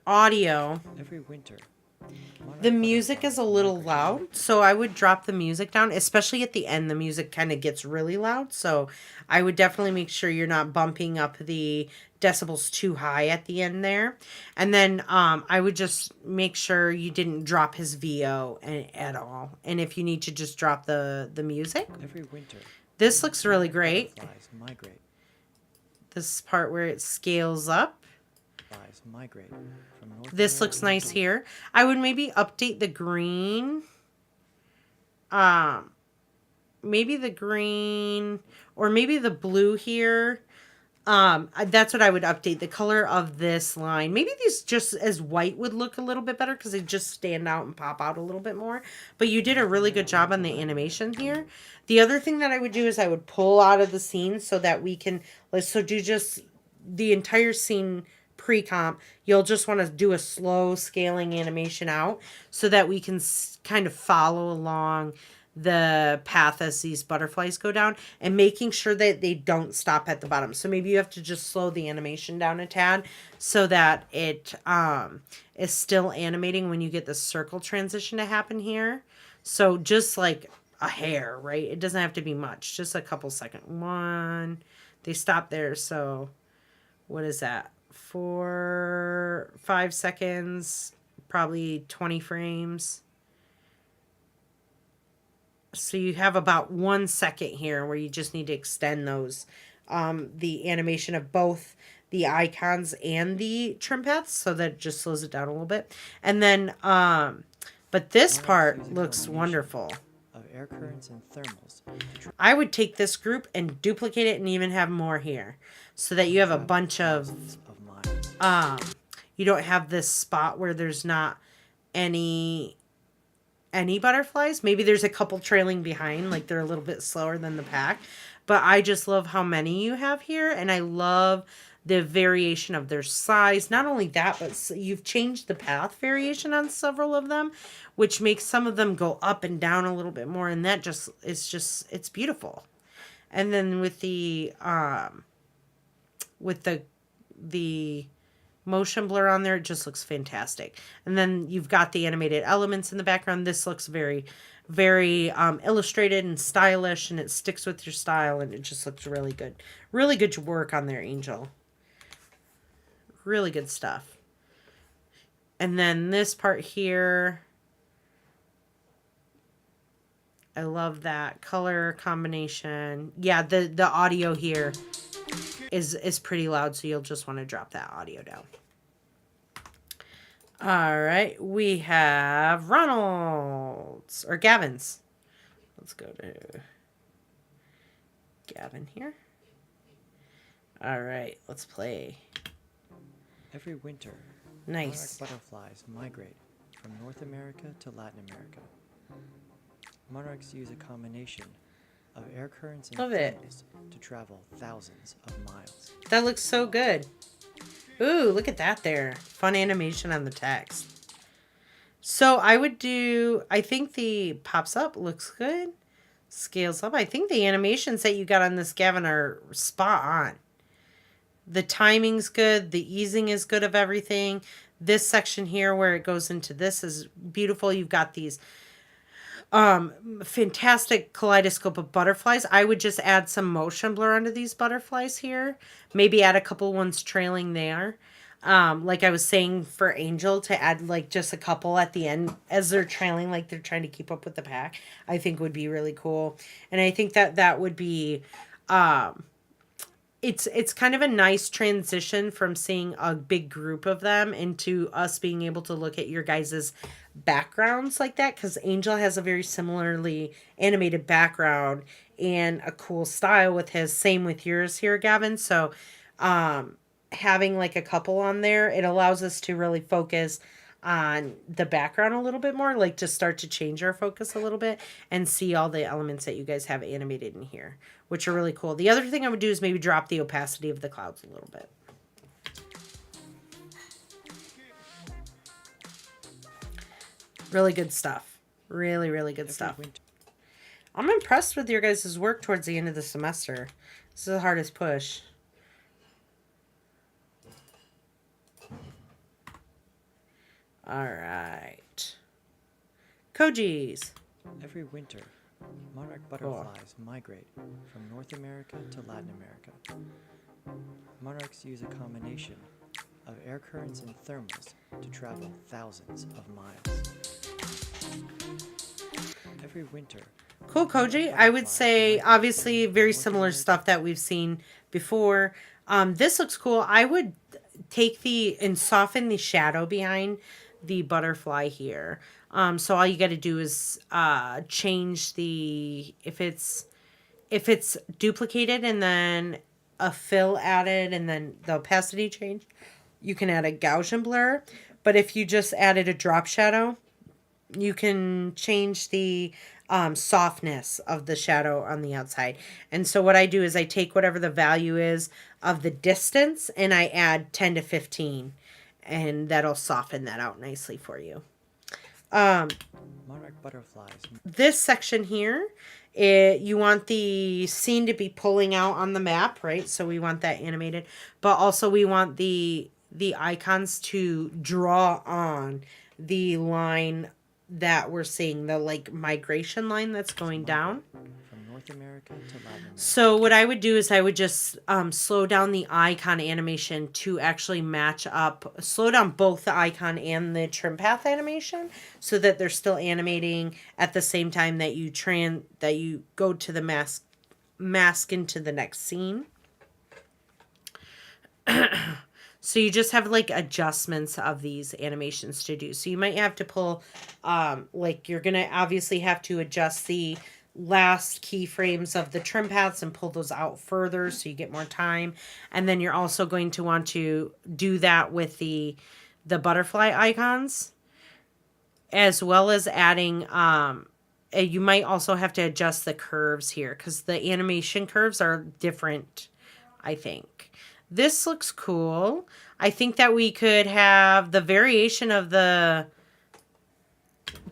audio, Every winter, the music is a little loud, so I would drop the music down, especially at the end. The music kind of gets really loud, so I would definitely make sure you're not bumping up the decibels too high at the end there. And then I would just make sure you didn't drop his VO at all. And if you need to just drop the music. Every winter, This looks really great. butterflies migrate. This part where it scales up. Flies migrate from North This looks America nice here. I would maybe update the green. maybe the green or maybe the blue here. That's what I would update, the color of this line. Maybe these just as white would look a little bit better because they just stand out and pop out a little bit more. But you did a really good job on the animation here. The other thing that I would do is I would pull out of the scene so that we can, so do just the entire scene pre-comp. You'll just want to do a slow scaling animation out so that we can kind of follow along the path as these butterflies go down and making sure that they don't stop at the bottom. So maybe you have to just slow the animation down a tad so that it is still animating when you get the circle transition to happen here. So just like a hair, right? It doesn't have to be much, just a couple seconds. One, they stop there. So what is that? 4, 5 seconds, probably 20 frames. So you have about 1 second here where you just need to extend those, the animation of both the icons and the trim paths, so that it just slows it down a little bit. And then, but this part looks wonderful. Of air currents and thermals. I would take this group and duplicate it and even have more here so that you have a bunch of miles. You don't have this spot where there's not any butterflies. Maybe there's a couple trailing behind, like they're a little bit slower than the pack. But I just love how many you have here, and I love the variation of their size. Not only that, but you've changed the path variation on several of them, which makes some of them go up and down a little bit more, and that just it's beautiful. And then with the motion blur on there, it just looks fantastic. And then you've got the animated elements in the background. This looks very, very illustrated and stylish, and it sticks with your style, and it just looks really good. Really good work on there, Angel. Really good stuff. And then this part here, I love that color combination. Yeah, the audio here is pretty loud, so you'll just want to drop that audio down. All right, we have Ronald's or Gavin's. Let's go to Gavin here. All right, let's play. Every winter, Nice. monarch butterflies migrate from North America to Latin America. Monarchs use a combination of air currents and Love it. thermals to travel thousands of miles. That looks so good. Ooh, look at that there. Fun animation on the text. So I think the pops up looks good. Scales up. I think the animations that you got on this, Gavin, are spot on. The timing's good. The easing is good of everything. This section here where it goes into this is beautiful. You've got these fantastic kaleidoscope of butterflies. I would just add some motion blur onto these butterflies here. Maybe add a couple ones trailing there. Like I was saying for Angel, to add like just a couple at the end as they're trailing, like they're trying to keep up with the pack, I think would be really cool. And I think that would be, it's kind of a nice transition from seeing a big group of them into us being able to look at your guys's backgrounds like that, because Angel has a very similarly animated background and a cool style with his. Same with yours here, Gavin. So having like a couple on there, it allows us to really focus on the background a little bit more, like to start to change our focus a little bit and see all the elements that you guys have animated in here, which are really cool. The other thing I would do is maybe drop the opacity of the clouds a little bit. Really good stuff. Really, really good stuff. I'm impressed with your guys' work towards the end of the semester. This is the hardest push. All right. Koji's. Every winter, monarch butterflies migrate from North America to Latin America. Monarchs use a combination of air currents and thermals to travel thousands of miles. Every winter. Cool, Koji. I would say, obviously, very similar stuff that we've seen before. This looks cool. I would take and soften the shadow behind the butterfly here. So all you got to do is change the if it's duplicated and then a fill added and then the opacity change, you can add a Gaussian blur. But if you just added a drop shadow, you can change the softness of the shadow on the outside. And so what I do is I take whatever the value is of the distance and I add 10 to 15 and that'll soften that out nicely for you. Monarch butterflies. This section here, you want the scene to be pulling out on the map, right? So we want that animated, but also we want the icons to draw on the line that we're seeing, the like migration line that's going down. From North America to Latin America. So what I would do is I would just slow down the icon animation to actually match up, slow down both the icon and the trim path animation so that they're still animating at the same time that you go to the mask into the next scene. So you just have like adjustments of these animations to do. So you might have to pull, like you're going to obviously have to adjust the last keyframes of the trim paths and pull those out further so you get more time. And then you're also going to want to do that with the butterfly icons, as well as adding, you might also have to adjust the curves here because the animation curves are different, I think. This looks cool. I think that we could have the variation of the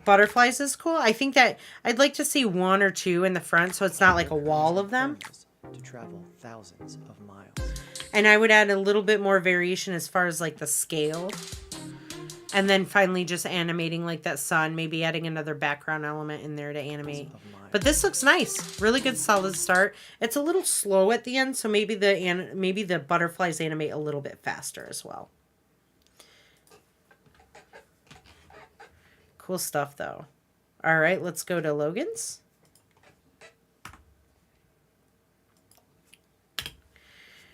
butterflies is cool. I think that I'd like to see one or two in the front so it's not like a wall of them. To travel thousands of miles. And I would add a little bit more variation as far as like the scale. And then finally just animating like that sun, maybe adding another background element in there to animate. But this looks nice. Really good solid start. It's a little slow at the end, so maybe the butterflies animate a little bit faster as well. Cool stuff though. All right, let's go to Logan's.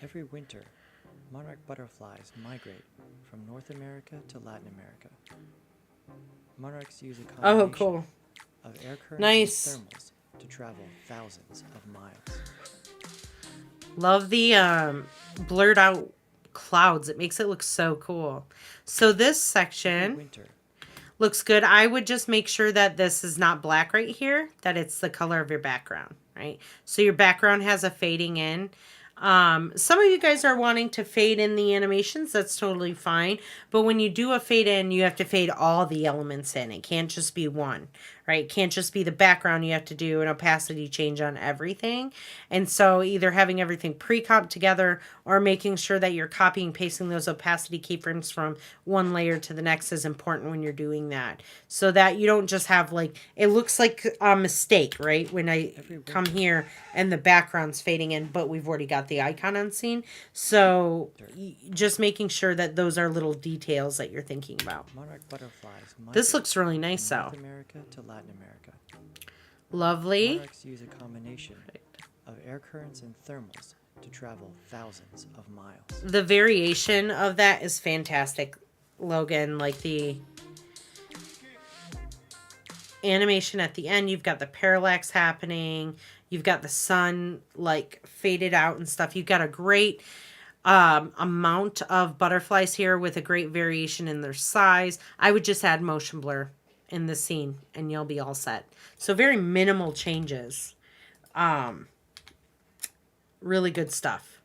Every winter, monarch butterflies migrate from North America to Latin America. Monarchs use a combination cool. of air currents Nice. and thermals to travel thousands of miles. Love the blurred out clouds. It makes it look so cool. So this section Winter, looks good. I would just make sure that this is not black right here, that it's the color of your background, right? So your background has a fading in. Some of you guys are wanting to fade in the animations. That's totally fine. But when you do a fade in, you have to fade all the elements in. It can't just be one, right? It can't just be the background. You have to do an opacity change on everything. And so either having everything pre-comp together or making sure that you're copying and pasting those opacity keyframes from one layer to the next is important when you're doing that. So that you don't just have like, it looks like a mistake, right? When I come here and the background's fading in, but we've already got the icon on scene. So just making sure that those are little details that you're thinking about. monarch butterflies This migrate looks really nice from though. North America to Latin America. Lovely. Monarchs use a combination of air currents and thermals to travel thousands of miles. The variation of that is fantastic, Logan. Like the animation at the end, you've got the parallax happening. You've got the sun like faded out and stuff. You've got a great amount of butterflies here with a great variation in their size. I would just add motion blur in the scene and you'll be all set. So very minimal changes. Really good stuff.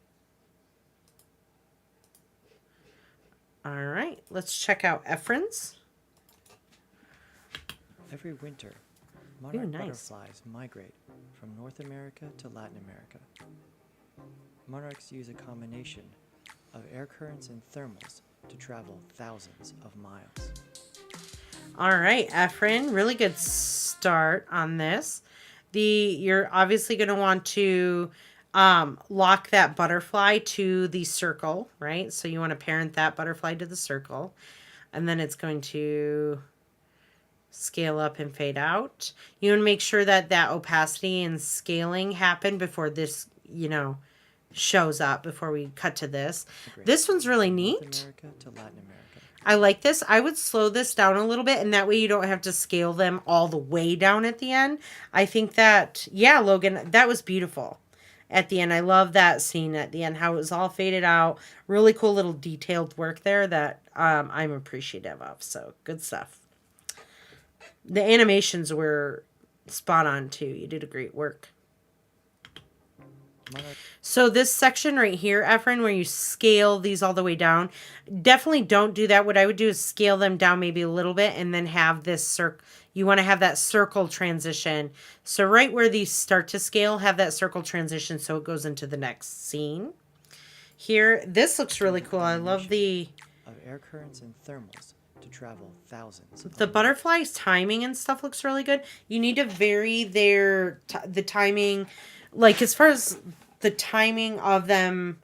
All right, let's check out Efren's. Every winter, monarch nice. butterflies migrate from North America to Latin America. Monarchs use a combination of air currents and thermals to travel thousands of miles. All right, Efren, really good start on this. You're obviously going to want to lock that butterfly to the circle, right? So you want to parent that butterfly to the circle. And then it's going to scale up and fade out. You want to make sure that that opacity and scaling happen before this, shows up, before we cut to this. Great. This one's really North neat. America to Latin America. I like this. I would slow this down a little bit, and that way you don't have to scale them all the way down at the end. I think that, yeah, Logan, that was beautiful at the end. I love that scene at the end, how it was all faded out. Really cool little detailed work there that I'm appreciative of. So good stuff. The animations were spot on too. You did a great work. Monarch So this section right here, Efren, where you scale these all the way down, definitely don't do that. What I would do is scale them down maybe a little bit and then have this circle. You want to have that circle transition. So right where these start to scale, have that circle transition so it goes into the next scene. Here, this looks really cool. I love the of air currents and thermals to travel thousands. the butterflies timing and stuff looks really good. You need to vary the timing, like as far as the timing of them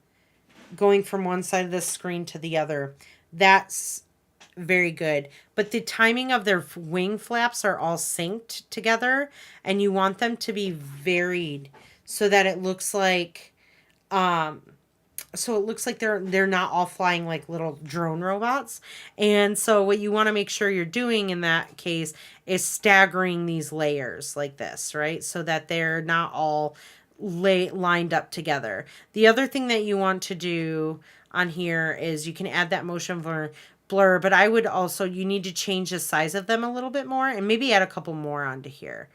going from one side of the screen to the other. That's very good. But the timing of their wing flaps are all synced together, and you want them to be varied so that it looks like they're not all flying like little drone robots. And so what you want to make sure you're doing in that case is staggering these layers like this, right? So that they're not all lined up together. The other thing that you want to do on here is you can add that motion blur, but I would also, you need to change the size of them a little bit more and maybe add a couple more onto here.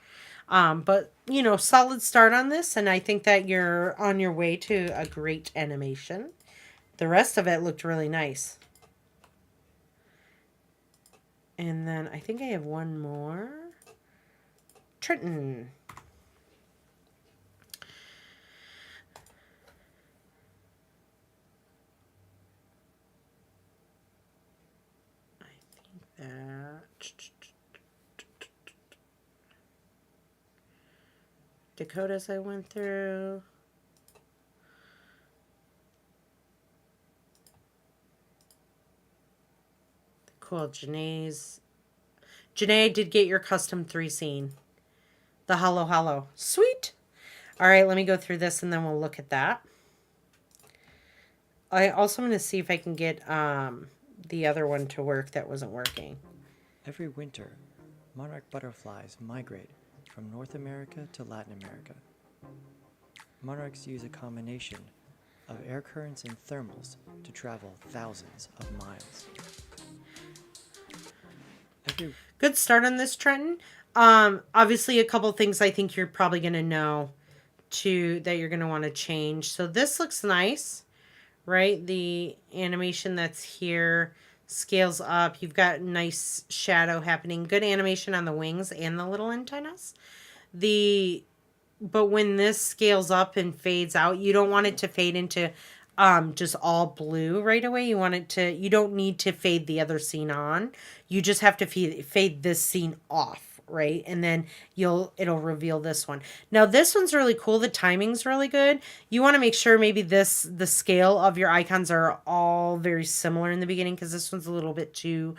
But, you know, solid start on this, and I think that you're on your way to a great animation. The rest of it looked really nice. And then I think I have one more. Trenton. I think that... Dakotas I went through. Cool. Janae's. Janae did get your custom 3 scene. The Hollow Hollow. Sweet. All right, let me go through this and then we'll look at that. I also want to see if I can get the other one to work that wasn't working. Every winter, monarch butterflies migrate from North America to Latin America. Monarchs use a combination of air currents and thermals to travel thousands of miles. Good start on this, Trenton. Obviously, a couple things I think you're probably going to know that you're going to want to change. So this looks nice, right? The animation that's here scales up. You've got nice shadow happening. Good animation on the wings and the little antennas. But when this scales up and fades out, you don't want it to fade into just all blue right away. You don't need to fade the other scene on. You just have to fade this scene off, right? And then it'll reveal this one. Now this one's really cool. The timing's really good. You want to make sure maybe the scale of your icons are all very similar in the beginning, because this one's a little bit too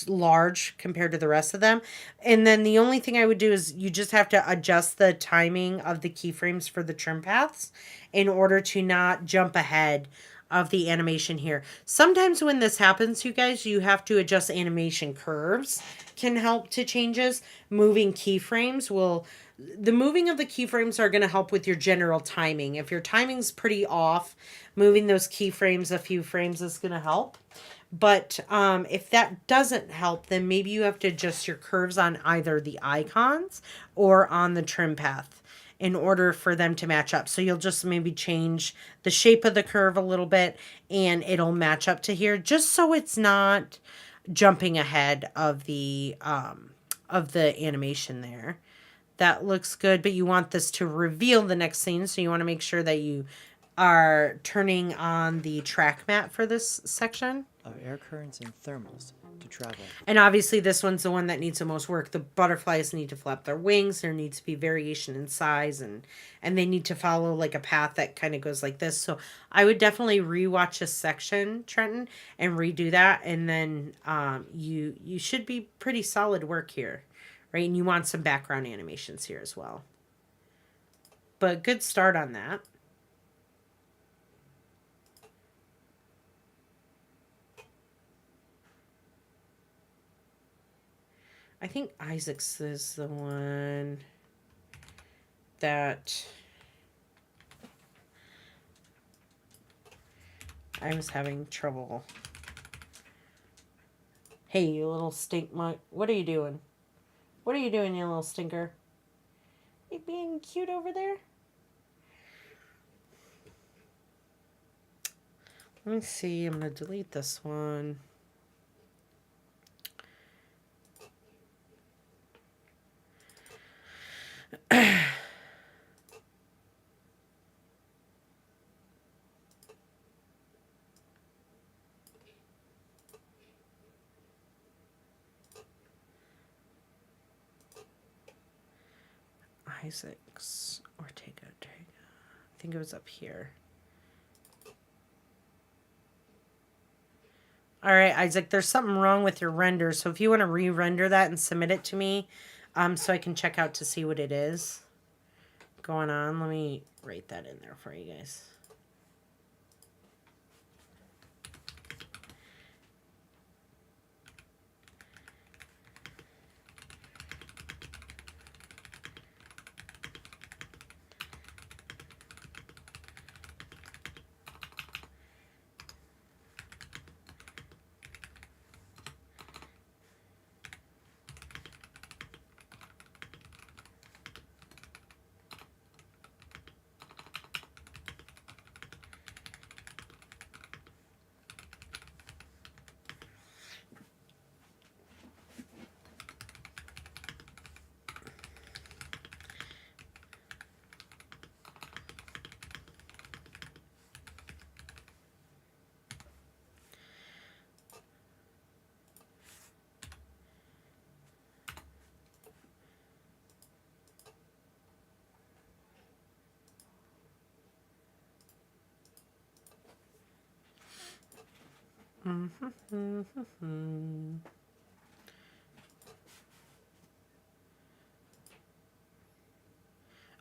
large compared to the rest of them. And then the only thing I would do is you just have to adjust the timing of the keyframes for the trim paths in order to not jump ahead of the animation here. Sometimes when this happens, you guys, you have to adjust animation curves. Can help to changes. Moving keyframes the moving of the keyframes are going to help with your general timing. If your timing's pretty off, moving those keyframes a few frames is going to help. But if that doesn't help, then maybe you have to adjust your curves on either the icons or on the trim path in order for them to match up. So you'll just maybe change the shape of the curve a little bit and it'll match up to here, just so it's not jumping ahead of the animation there. That looks good, but you want this to reveal the next scene, so you want to make sure that you are turning on the track mat for this section. Of air currents and thermals to travel. And obviously this one's the one that needs the most work. The butterflies need to flap their wings. There needs to be variation in size, and they need to follow like a path that kind of goes like this. So I would definitely rewatch this section, Trenton, and redo that. And then you should be pretty solid work here, right? And you want some background animations here as well. But good start on that. I think Isaac's is the one that I was having trouble. Hey, you little stink mug. What are you doing? What are you doing, you little stinker? You being cute over there? Let me see. I'm going to delete this one. Isaac's Ortega. I think it was up here. All right, Isaac, there's something wrong with your render. So if you want to re-render that and submit it to me, so I can check out to see what it is going on. Let me write that in there for you guys.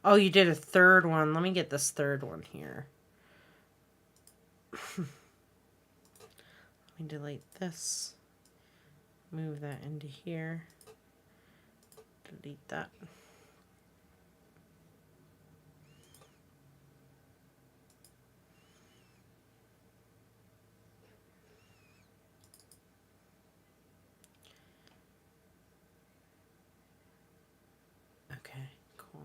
Oh, you did a third one. Let me get this third one here. Let me delete this. Move that into here. Delete that. Okay, cool.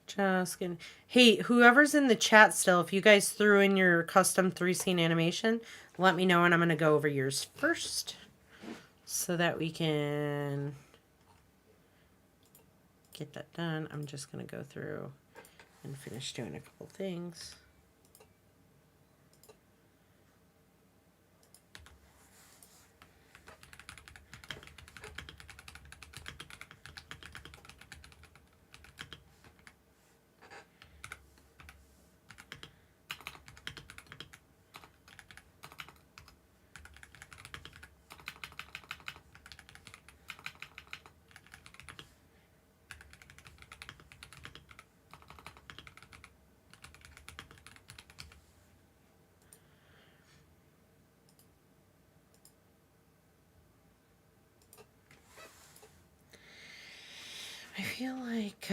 Just kidding. Hey, whoever's in the chat still, if you guys threw in your custom 3-scene animation, let me know and I'm going to go over yours first so that we can get that done. I'm just going to go through and finish doing a couple things. I feel like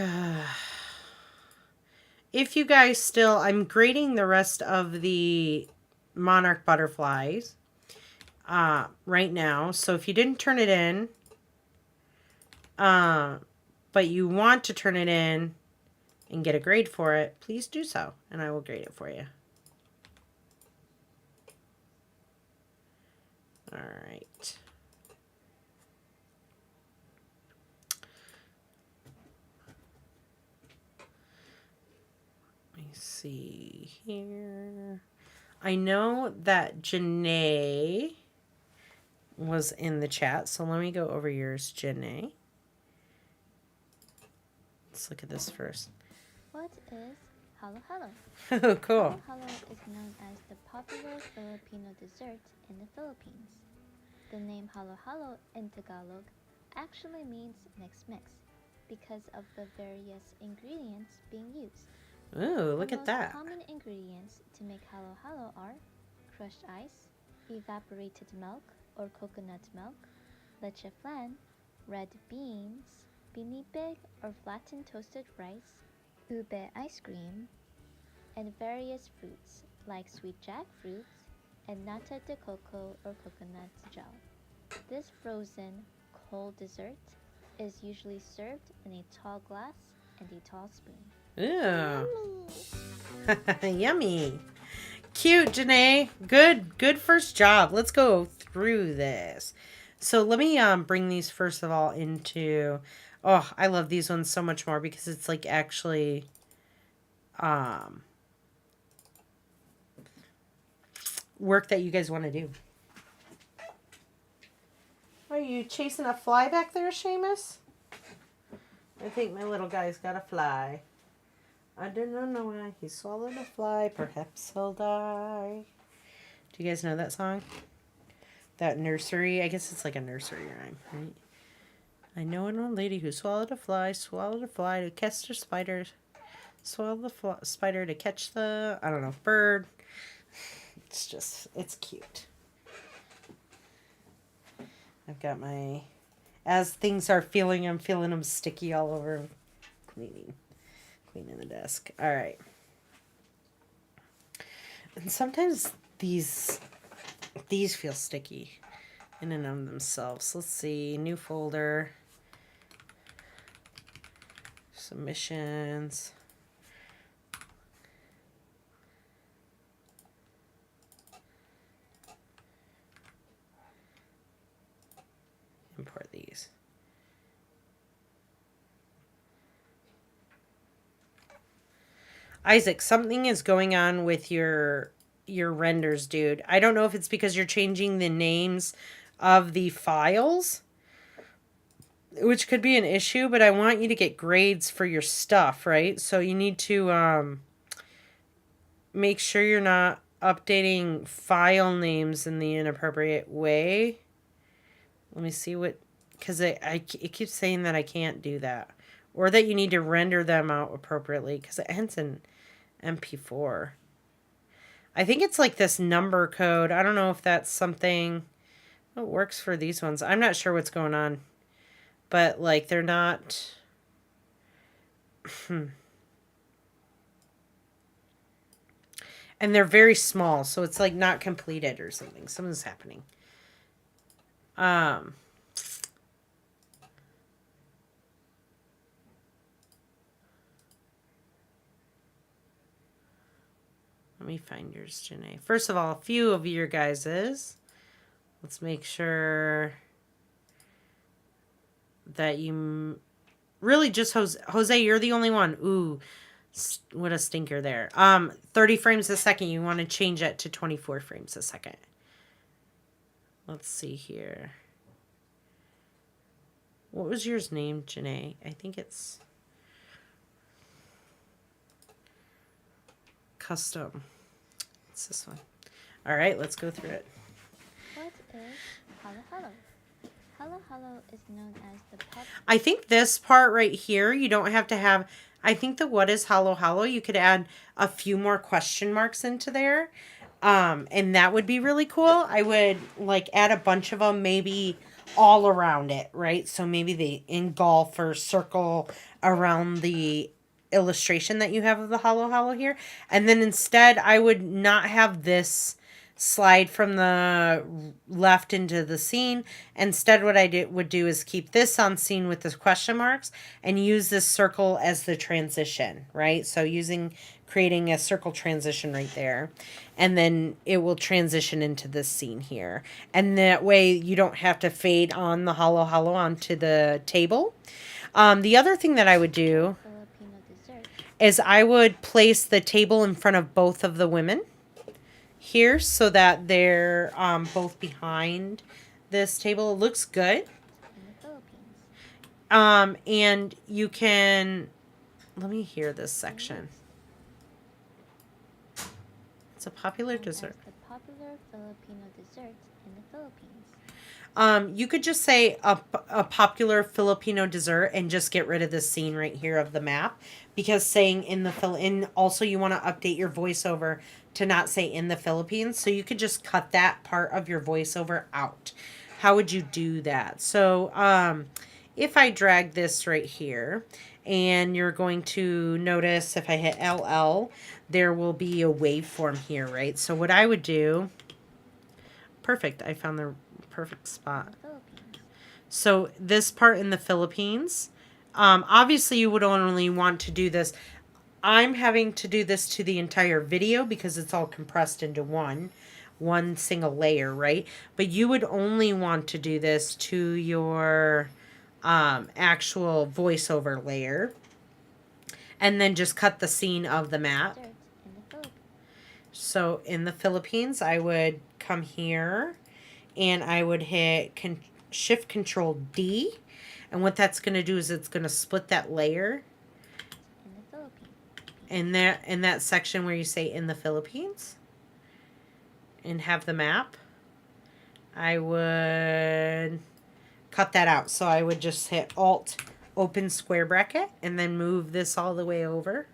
if you guys still, I'm grading the rest of the monarch butterflies right now. So if you didn't turn it in, but you want to turn it in and get a grade for it, please do so, and I will grade it for you. All right. Let me see here. I know that Janae was in the chat. So let me go over yours, Janae. Let's look at this first. What is halo halo? Oh, cool. Halo halo is known as the popular Filipino dessert in the Philippines. The name halo halo in Tagalog actually means mix mix because of the various ingredients being used. Ooh, look at The that. most common ingredients to make halo halo are crushed ice, evaporated milk or coconut milk, leche flan, red beans, binibig or flattened toasted rice, ube ice cream, and various fruits like sweet jackfruit and nata de coco or coconut gel. This frozen, cold dessert is usually served in a tall glass and a tall spoon. Ooh. Yummy. Cute, Janae. Good first job. Let's go through this. So let me bring these first of all into, oh, I love these ones so much more because it's like actually work that you guys want to do. Are you chasing a fly back there, Seamus? I think my little guy's got a fly. I don't know why he swallowed a fly. Perhaps he'll die. Do you guys know that song? That nursery? I guess it's like a nursery rhyme, right? I know an old lady who swallowed a fly to catch the spiders. Swallowed the spider to catch the, I don't know, bird. It's cute. I've got my, as things are feeling, I'm feeling them sticky all over. Cleaning the desk. All right. And sometimes these feel sticky in and of themselves. Let's see. New folder. Submissions. Import these. Isaac, something is going on with your renders, dude. I don't know if it's because you're changing the names of the files, which could be an issue, but I want you to get grades for your stuff, right? So you need to make sure you're not updating file names in the inappropriate way. Let me see what, because it keeps saying that I can't do that. Or that you need to render them out appropriately, because it ends in MP4. I think it's like this number code. I don't know if that's something that works for these ones. I'm not sure what's going on. But, like, they're not... And they're very small, so it's, like, not completed or something. Something's happening. Let me find yours, Janae. First of all, a few of your guys's. Let's make sure that you... Really just Jose, you're the only one. Ooh, what a stinker there. 30 frames a second. You want to change it to 24 frames a second. Let's see here. What was yours named, Janae? I think it's... Custom. It's this one. All right, let's go through it. What is halo halo? Halo halo is known as the pop. I think this part right here, you don't have to have... I think the what is halo halo, you could add a few more question marks into there. And that would be really cool. I would like add a bunch of them, maybe all around it, right? So maybe they engulf or circle around the illustration that you have of the halo halo here. And then instead, I would not have this slide from the left into the scene. Instead, what I would do is keep this on scene with the question marks and use this circle as the transition, right? So creating a circle transition right there. And then it will transition into this scene here. And that way you don't have to fade on the halo halo onto the table. The other thing that I would do is I would place the table in front of both of the women here so that they're both behind this table. It looks good. In the Philippines. And you can, let me hear this section. It's a popular Known dessert. as the popular Filipino dessert in the Philippines. You could just say a popular Filipino dessert and just get rid of this scene right here of the map, because saying in the and also you want to update your voiceover to not say in the Philippines, so you could just cut that part of your voiceover out. How would you do that? So if I drag this right here, and you're going to notice if I hit LL, there will be a waveform here, right? So what I would do, perfect, I found the perfect spot. Philippines. So this part in the Philippines, obviously you would only want to do this. I'm having to do this to the entire video because it's all compressed into one single layer, right? But you would only want to do this to your actual voiceover layer, and then just cut the scene of the map. Dessert in the Philippines. So in the Philippines, I would come here and I would hit Shift Control D. And what that's going to do is it's going to split that layer In the Philippines. in that section where you say in the Philippines and have the map. I would cut that out. So I would just hit Alt, open square bracket, and then move this all the way over.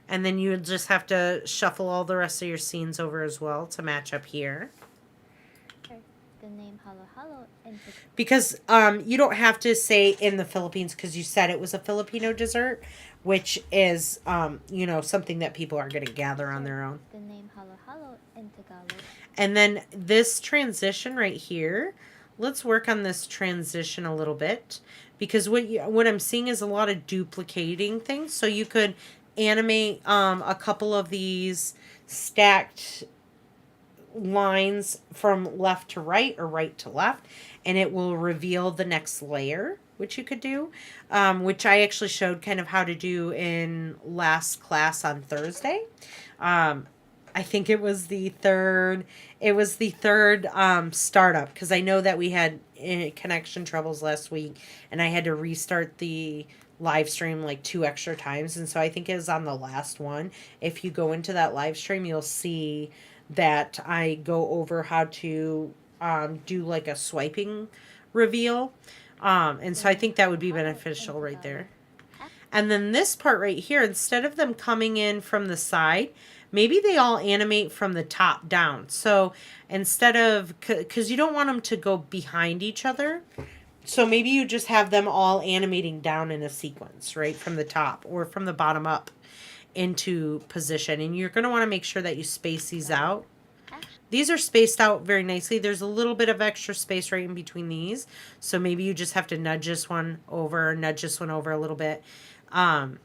And then you would just have to shuffle all the rest of your scenes over as well to match up here. The name Halo Halo into Because you don't have to say in the Philippines because you said it was a Filipino dessert, which is, something that people are going to gather on their own. the name Halo Halo in Tagalog. And then this transition right here, let's work on this transition a little bit, because what I'm seeing is a lot of duplicating things. So you could animate a couple of these stacked lines from left to right or right to left, and it will reveal the next layer, which you could do, which I actually showed kind of how to do in last class on Thursday. I think it was the third startup, because I know that we had connection troubles last week and I had to restart the live stream like 2 extra times, and so I think it was on the last one. If you go into that live stream, you'll see that I go over how to do like a swiping reveal, and so I think that would be beneficial right there. And then this part right here, instead of them coming in from the side, maybe they all animate from the top down. So instead of, because you don't want them to go behind each other, so maybe you just have them all animating down in a sequence, right, from the top or from the bottom up into position. And you're going to want to make sure that you space these out. These are spaced out very nicely. There's a little bit of extra space right in between these, so maybe you just have to nudge this one over a little bit. And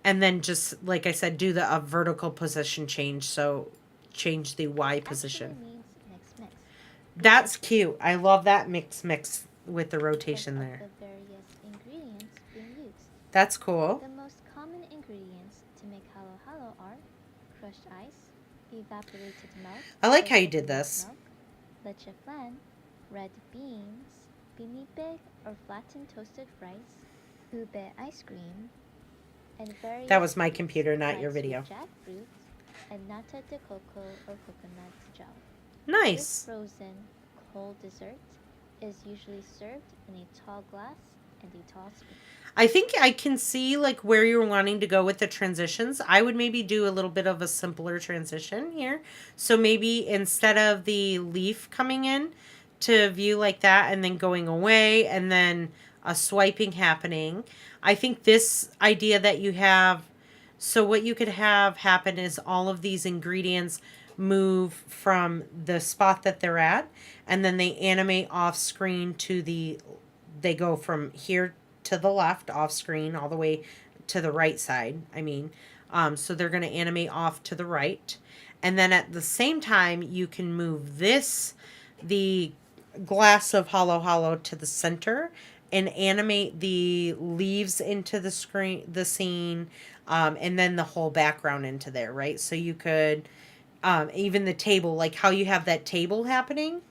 then just, like I said, do a vertical position change. So change the Y position. Actually means mix. That's cute. I love that mix with the Because rotation of there. the various ingredients being used. That's cool. The most common ingredients to make halo halo are crushed ice, evaporated milk. I like how or you did coconut this. milk, leche flan, red beans, pinipig or flattened toasted rice, ube ice cream, and various That was my fruits computer, not like your sweet video. jackfruit and nata de coco or coconut gel. This Nice. frozen cold dessert is usually served in a tall glass and a tall spoon. I think I can see like where you're wanting to go with the transitions. I would maybe do a little bit of a simpler transition here. So maybe instead of the leaf coming in to view like that and then going away and then a swiping happening, I think this idea that you have, so what you could have happen is all of these ingredients move from the spot that they're at, and then they animate off screen they go from here to the left off screen all the way to the right side. So they're going to animate off to the right, and then at the same time you can move the glass of halo halo to the center and animate the leaves into the scene, and then the whole background into there, right? So you could even the table, like how you have that table happening,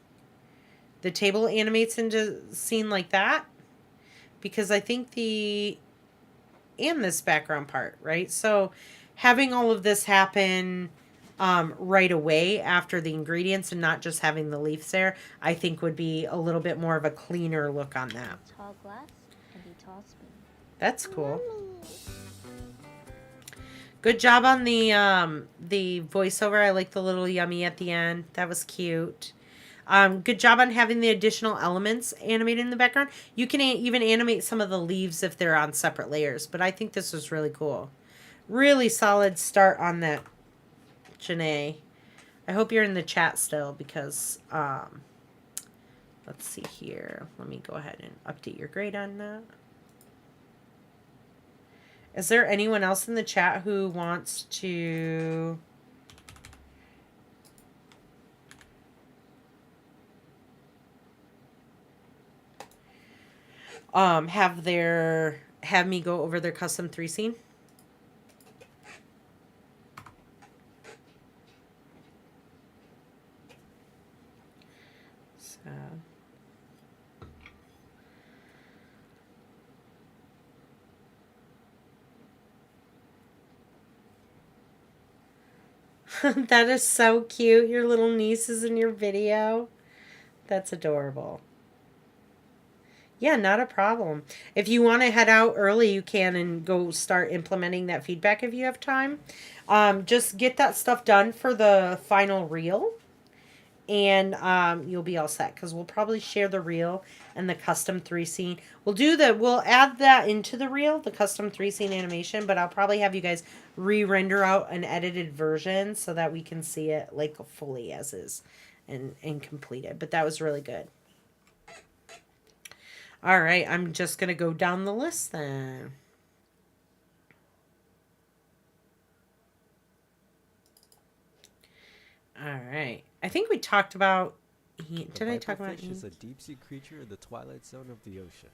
the table animates into a scene like that, because I think and this background part, right? So having all of this happen right away after the ingredients and not just having the leaves there, I think would be a little bit more of a cleaner look on that. A tall glass and a tall spoon. That's cool. Good job on the voiceover. I like the little yummy at the end. That was cute. Good job on having the additional elements animated in the background. You can even animate some of the leaves if they're on separate layers, but I think this was really cool. Really solid start on that, Janae. I hope you're in the chat still because, let's see here. Let me go ahead and update your grade on that. Is there anyone else in the chat who wants to... have me go over their custom 3 scene? So that is so cute. Your little niece is in your video. That's adorable. Yeah, not a problem. If you want to head out early, you can and go start implementing that feedback if you have time. Just get that stuff done for the final reel. And you'll be all set because we'll probably share the reel and the custom 3 scene. We'll add that into the reel, the custom 3 scene animation, but I'll probably have you guys re-render out an edited version so that we can see it like fully as is and completed. But that was really good. All right, I'm just going to go down the list then. All right. I think we talked about... Did I talk about... The viperfish is a deep-sea creature in the twilight zone of the ocean.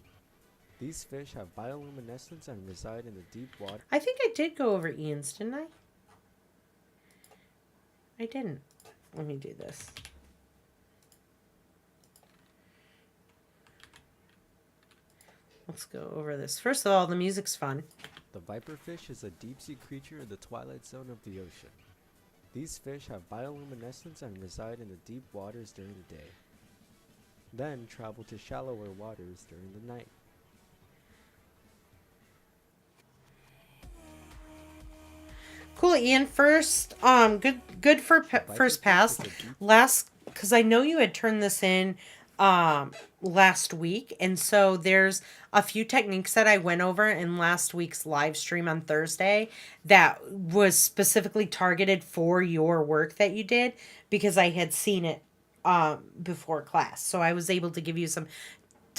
These fish have bioluminescence and reside in the deep water. I think I did go over Ian's, didn't I? I didn't. Let me do this. Let's go over this. First of all, the music's fun. The viperfish is a deep-sea creature in the twilight zone of the ocean. These fish have bioluminescence and reside in the deep waters during the day, then travel to shallower waters during the night. Cool, Ian. First, good for first pass. Last, because I know you had turned this in last week, and so there's a few techniques that I went over in last week's live stream on Thursday that was specifically targeted for your work that you did because I had seen it before class, so I was able to give you some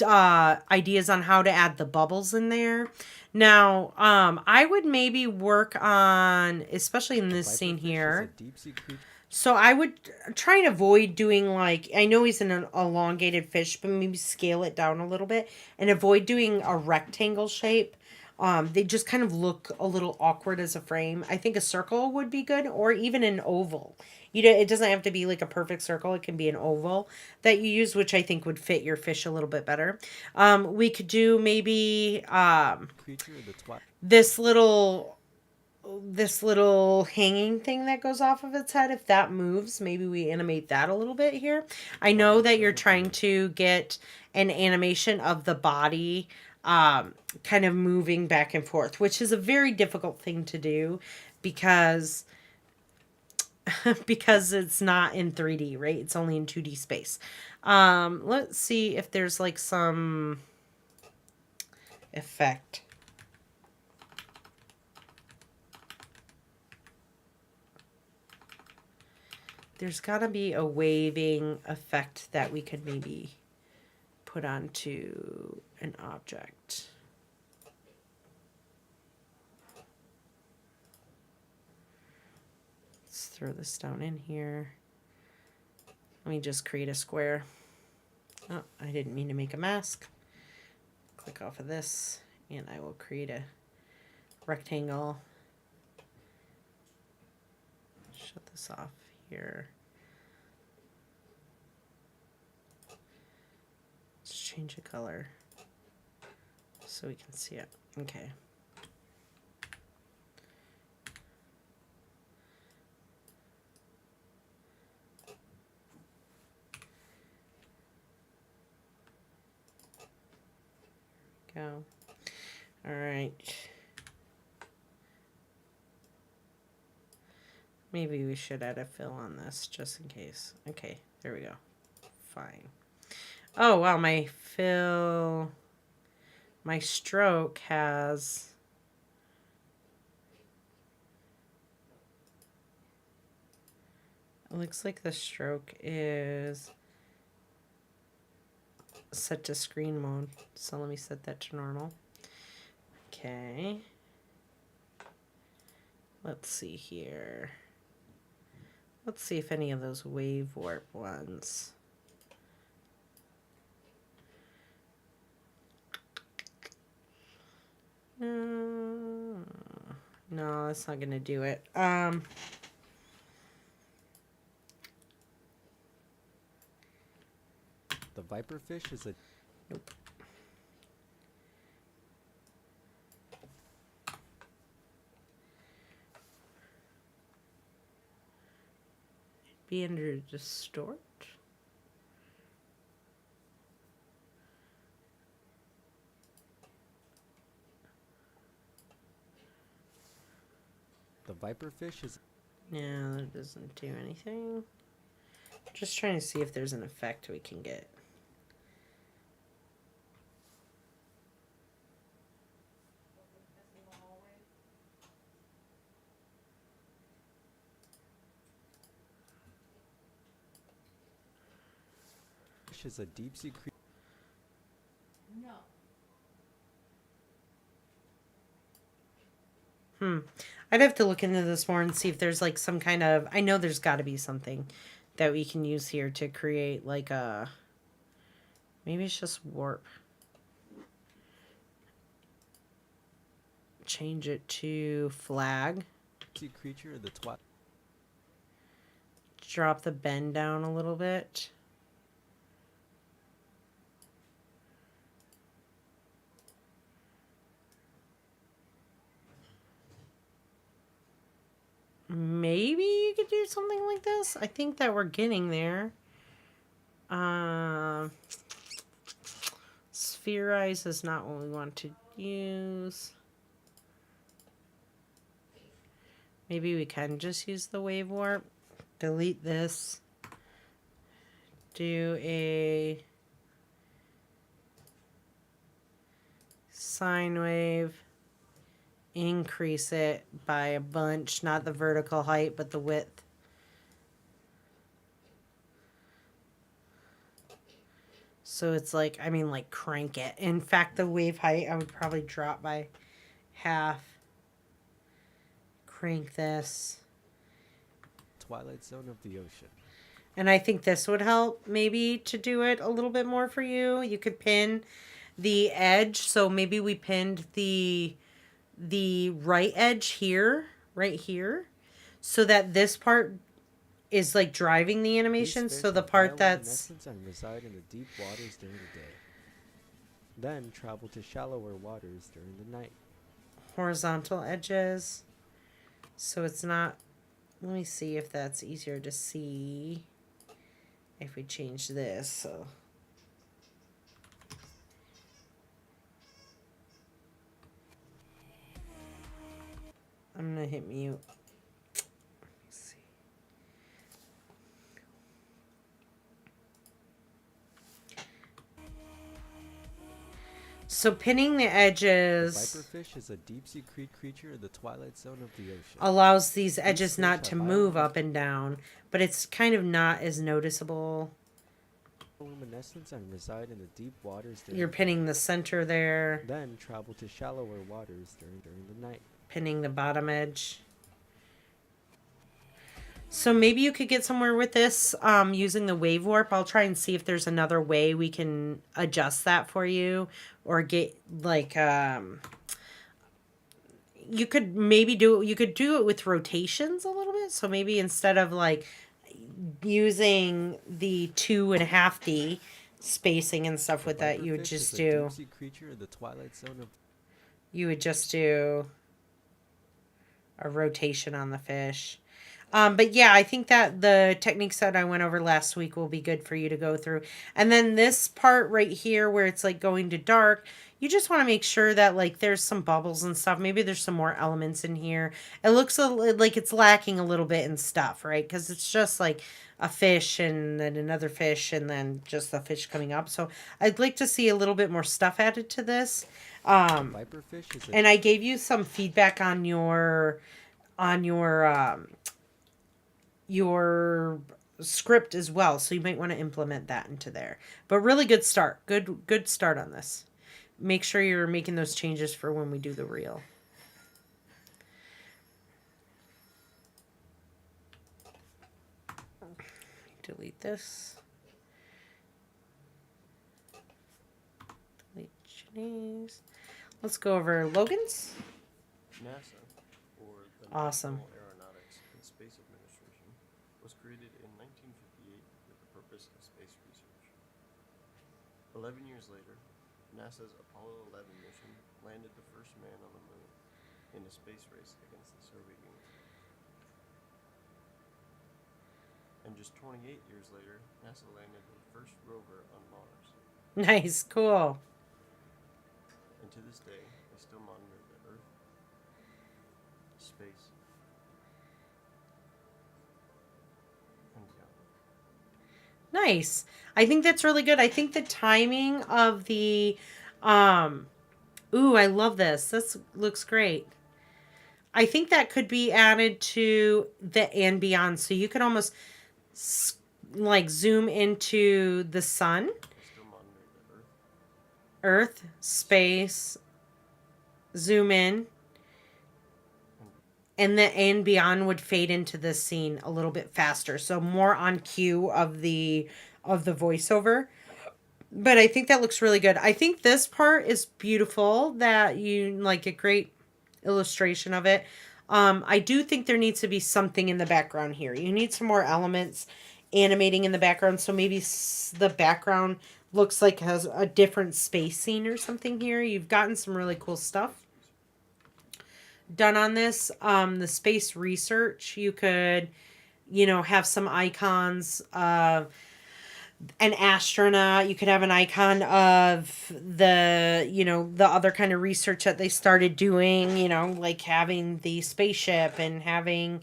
ideas on how to add the bubbles in there. Now, I would maybe work on, especially in this scene here. So I would try and avoid doing like, I know he's an elongated fish, but maybe scale it down a little bit and avoid doing a rectangle shape. They just kind of look a little awkward as a frame. I think a circle would be good, or even an oval. It doesn't have to be like a perfect circle. It can be an oval that you use, which I think would fit your fish a little bit better. We could do maybe this little hanging thing that goes off of its head. If that moves, maybe we animate that a little bit here. I know that you're trying to get an animation of the body kind of moving back and forth, which is a very difficult thing to do because it's not in 3D, right? It's only in 2D space. Let's see if there's like some effect. There's got to be a waving effect that we could maybe put onto an object. Let's throw this down in here. Let me just create a square. Oh, I didn't mean to make a mask. Click off of this, and I will create a rectangle. Shut this off here. change the color so we can see it. Okay. Go. All right. Maybe we should add a fill on this just in case. Okay, there we go. Fine. Oh, wow, my fill, my stroke has, it looks like the stroke is set to screen mode. So let me set that to normal. Okay. Let's see here. Let's see if any of those wave warp ones. No, that's not gonna do it. The viperfish is a Nope. Be under distort. the viperfish is No, that doesn't do anything. Just trying to see if there's an effect we can get. a deep sea creature. I'd have to look into this more and see if there's like some kind of, I know there's got to be something that we can use here to create like a, maybe it's just warp. Change it to flag. Sea creature of the twilight. Drop the bend down a little bit. Maybe you could do something like this. I think that we're getting there. Spherize is not what we want to use. Maybe we can just use the wave warp. Delete this. Do a sine wave. Increase it by a bunch, not the vertical height, but the width. So it's like, I mean, like crank it. In fact, the wave height, I would probably drop by half. Crank this. Twilight zone of the ocean. And I think this would help maybe to do it a little bit more for you. You could pin the edge. So maybe we pinned the right edge here, right here, so that this part is like driving the animation. These So fish the have part that's bioluminescence and reside in the deep waters during the day. Then travel to shallower waters during the night. horizontal edges. So it's not, let me see if that's easier to see if we change this. So I'm gonna hit mute. Let's see. So pinning the edges Viperfish is a deep sea creature in the twilight zone of the ocean. allows these edges fish not to have move up and down, but it's kind of not as noticeable. Bioluminescence and reside in the deep waters during You're the day. pinning the center there, Then travel to shallower waters during the night. pinning the bottom edge. So maybe you could get somewhere with this using the wave warp. I'll try and see if there's another way we can adjust that for you, or get like you could maybe do it with rotations a little bit. So maybe instead of like using the 2.5D spacing and stuff The with that, you would viperfish just is a do. deep-sea creature in the twilight zone of You would just do a rotation on the fish. But yeah, I think that the techniques that I went over last week will be good for you to go through. And then this part right here where it's like going to dark, you just want to make sure that like there's some bubbles and stuff. Maybe there's some more elements in here. It looks like it's lacking a little bit in stuff, right? Because it's just like a fish and then another fish and then just the fish coming up. So I'd like to see a little bit more stuff added to this. viperfish is a And I gave you some feedback on your script as well, so you might want to implement that into there. But really good start. Good start on this. Make sure you're making those changes for when we do the reel. Delete this. Delete Janae's. Let's go over Logan's. NASA, or the Awesome. National Aeronautics and Space Administration, was created in 1958 with the purpose of space research. 11 years later, NASA's Apollo 11 mission landed the first man on the moon in a space race against the Soviet Union. And just 28 years later, NASA landed the first rover on Mars. Nice, cool. And to this day, they still monitor the Earth, space, and beyond. Nice. I think that's really good. I think the timing of the ooh, I love this. This looks great. I think that could be added to the and beyond. So you could almost like zoom into the sun, They still monitor the Earth, Earth, space, zoom in, and the and beyond would fade into the scene a little bit faster. So more on cue of the voiceover. But I think that looks really good. I think this part is beautiful, that you like a great illustration of it. I do think there needs to be something in the background here. You need some more elements animating in the background. So maybe the background looks like it has a different space scene or something here. You've gotten some really cool stuff done on this. The space research, you could, have some icons of an astronaut. You could have an icon of the other kind of research that they started doing, like having the spaceship and having,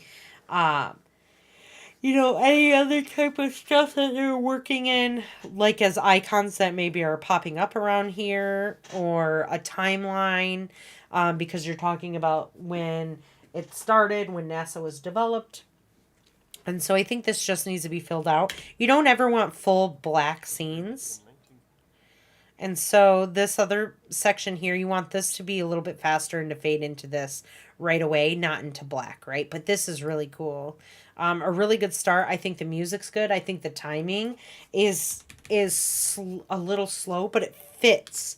any other type of stuff that they're working in, like as icons that maybe are popping up around here, or a timeline, because you're talking about when it started, when NASA was developed. And so I think this just needs to be filled out. You don't ever want full black scenes. And so this other section here, you want this to be a little bit faster and to fade into this right away, not into black, right? But this is really cool. A really good start. I think the music's good. I think the timing is a little slow, but it fits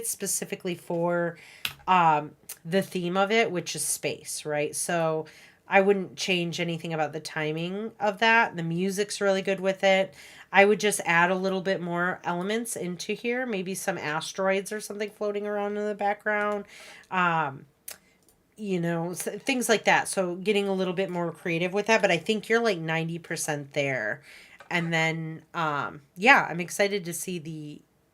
specifically for the theme of it, which is space, right? So I wouldn't change anything about the timing of that. The music's really good with it. I would just add a little bit more elements into here. Maybe some asteroids or something floating around in the background. Things like that. So getting a little bit more creative with that. But I think you're like 90% there. And then, I'm excited to see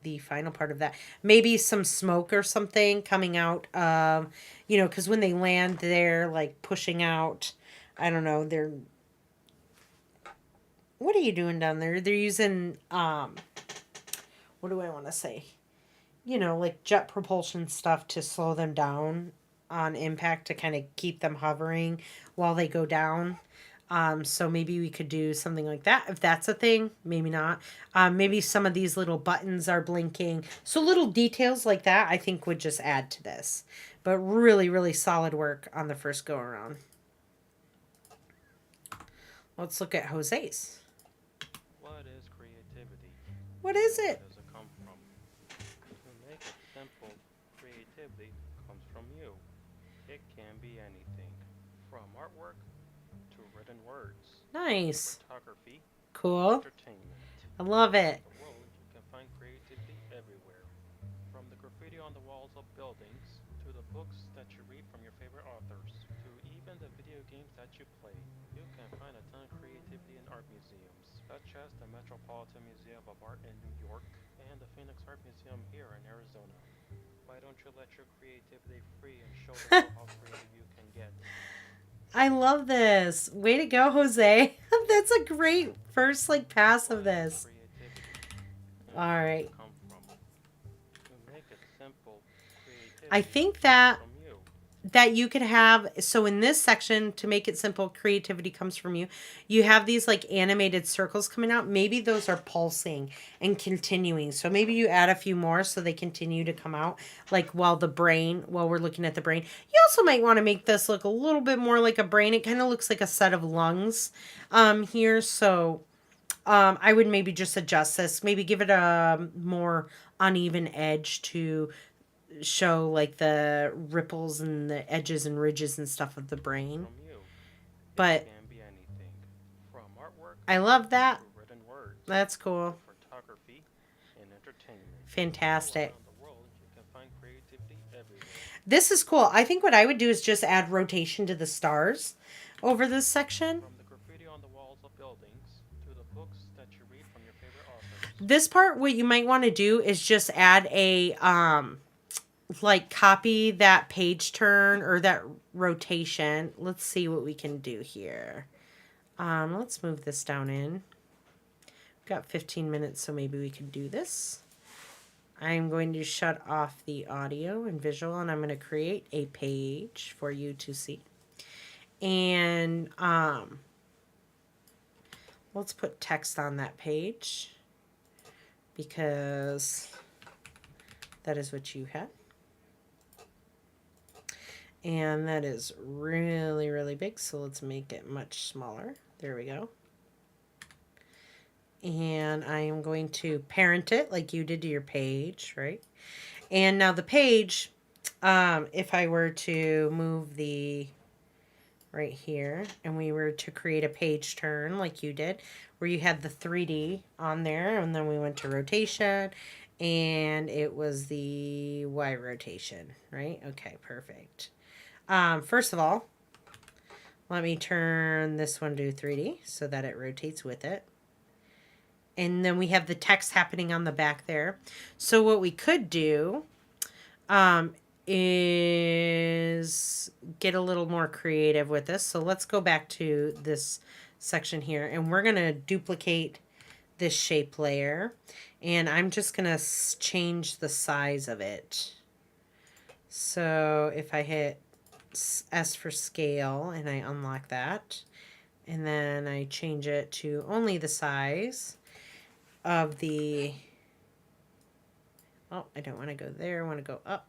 the final part of that. Maybe some smoke or something coming out of, because when they land, they're like pushing out, I don't know, what are you doing down there? They're using, what do I want to say? Like jet propulsion stuff to slow them down on impact, to kind of keep them hovering while they go down. So maybe we could do something like that, if that's a thing. Maybe not. Maybe some of these little buttons are blinking. So little details like that, I think, would just add to this. But really, really solid work on the first go around. Let's look at Jose's. What is creativity? What is it? Where does it come from? To make it simple, creativity comes from you. It can be anything, from artwork to written words, Nice. photography, Cool. entertainment. I love it. the world, you can find creativity everywhere. From the graffiti on the walls of buildings, to the books that you read from your favorite authors, to even the video games that you play, you can find a ton of creativity in art museums, such as the Metropolitan Museum of Art in New York and the Phoenix Art Museum here in Arizona. Why don't you let your creativity free and show the world how creative you can get? I love this. Way to go, Jose. That's a great first like pass of Why is this. creativity? And All where does right. it come from? To make it simple, creativity I think that comes from you. you could have, so in this section, to make it simple, creativity comes from you. You have these like animated circles coming out. Maybe those are pulsing and continuing. So maybe you add a few more so they continue to come out, like while we're looking at the brain. You also might want to make this look a little bit more like a brain. It kind of looks like a set of lungs here. So I would maybe just adjust this, maybe give it a more uneven edge to show like the ripples and the edges and ridges and stuff of the brain. From you. But It can be anything. From artwork I love that. to written words, That's cool. photography, and entertainment. Fantastic. All around the world, you can find creativity everywhere. This is cool. I think what I would do is just add rotation to the stars over this section. From the graffiti on the walls of buildings to the books that you read from your favorite authors. This part, what you might want to do is just add a like copy that page turn or that rotation. Let's see what we can do here. Let's move this down in. We've got 15 minutes, so maybe we can do this. I'm going to shut off the audio and visual, and I'm going to create a page for you to see. And let's put text on that page because that is what you had. And that is really, really big. So let's make it much smaller. There we go. And I am going to parent it like you did to your page, right? And now the page, if I were to move the right here and we were to create a page turn like you did, where you had the 3D on there, and then we went to rotation and it was the Y rotation, right? Okay, perfect. First of all, let me turn this one to 3D so that it rotates with it. And then we have the text happening on the back there. So what we could do is get a little more creative with this. So let's go back to this section here, and we're going to duplicate this shape layer. And I'm just going to change the size of it. So if I hit S for scale and I unlock that, and then I change it to only the size of the, oh, I don't want to go there, I want to go up.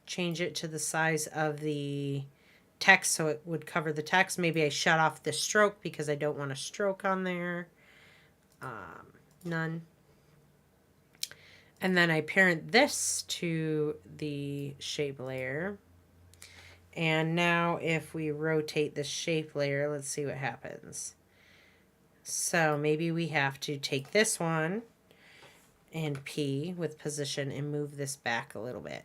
Change it to the size of the text so it would cover the text. Maybe I shut off the stroke because I don't want a stroke on there. None. And then I parent this to the shape layer. And now if we rotate the shape layer, let's see what happens. So maybe we have to take this one and P with position and move this back a little bit.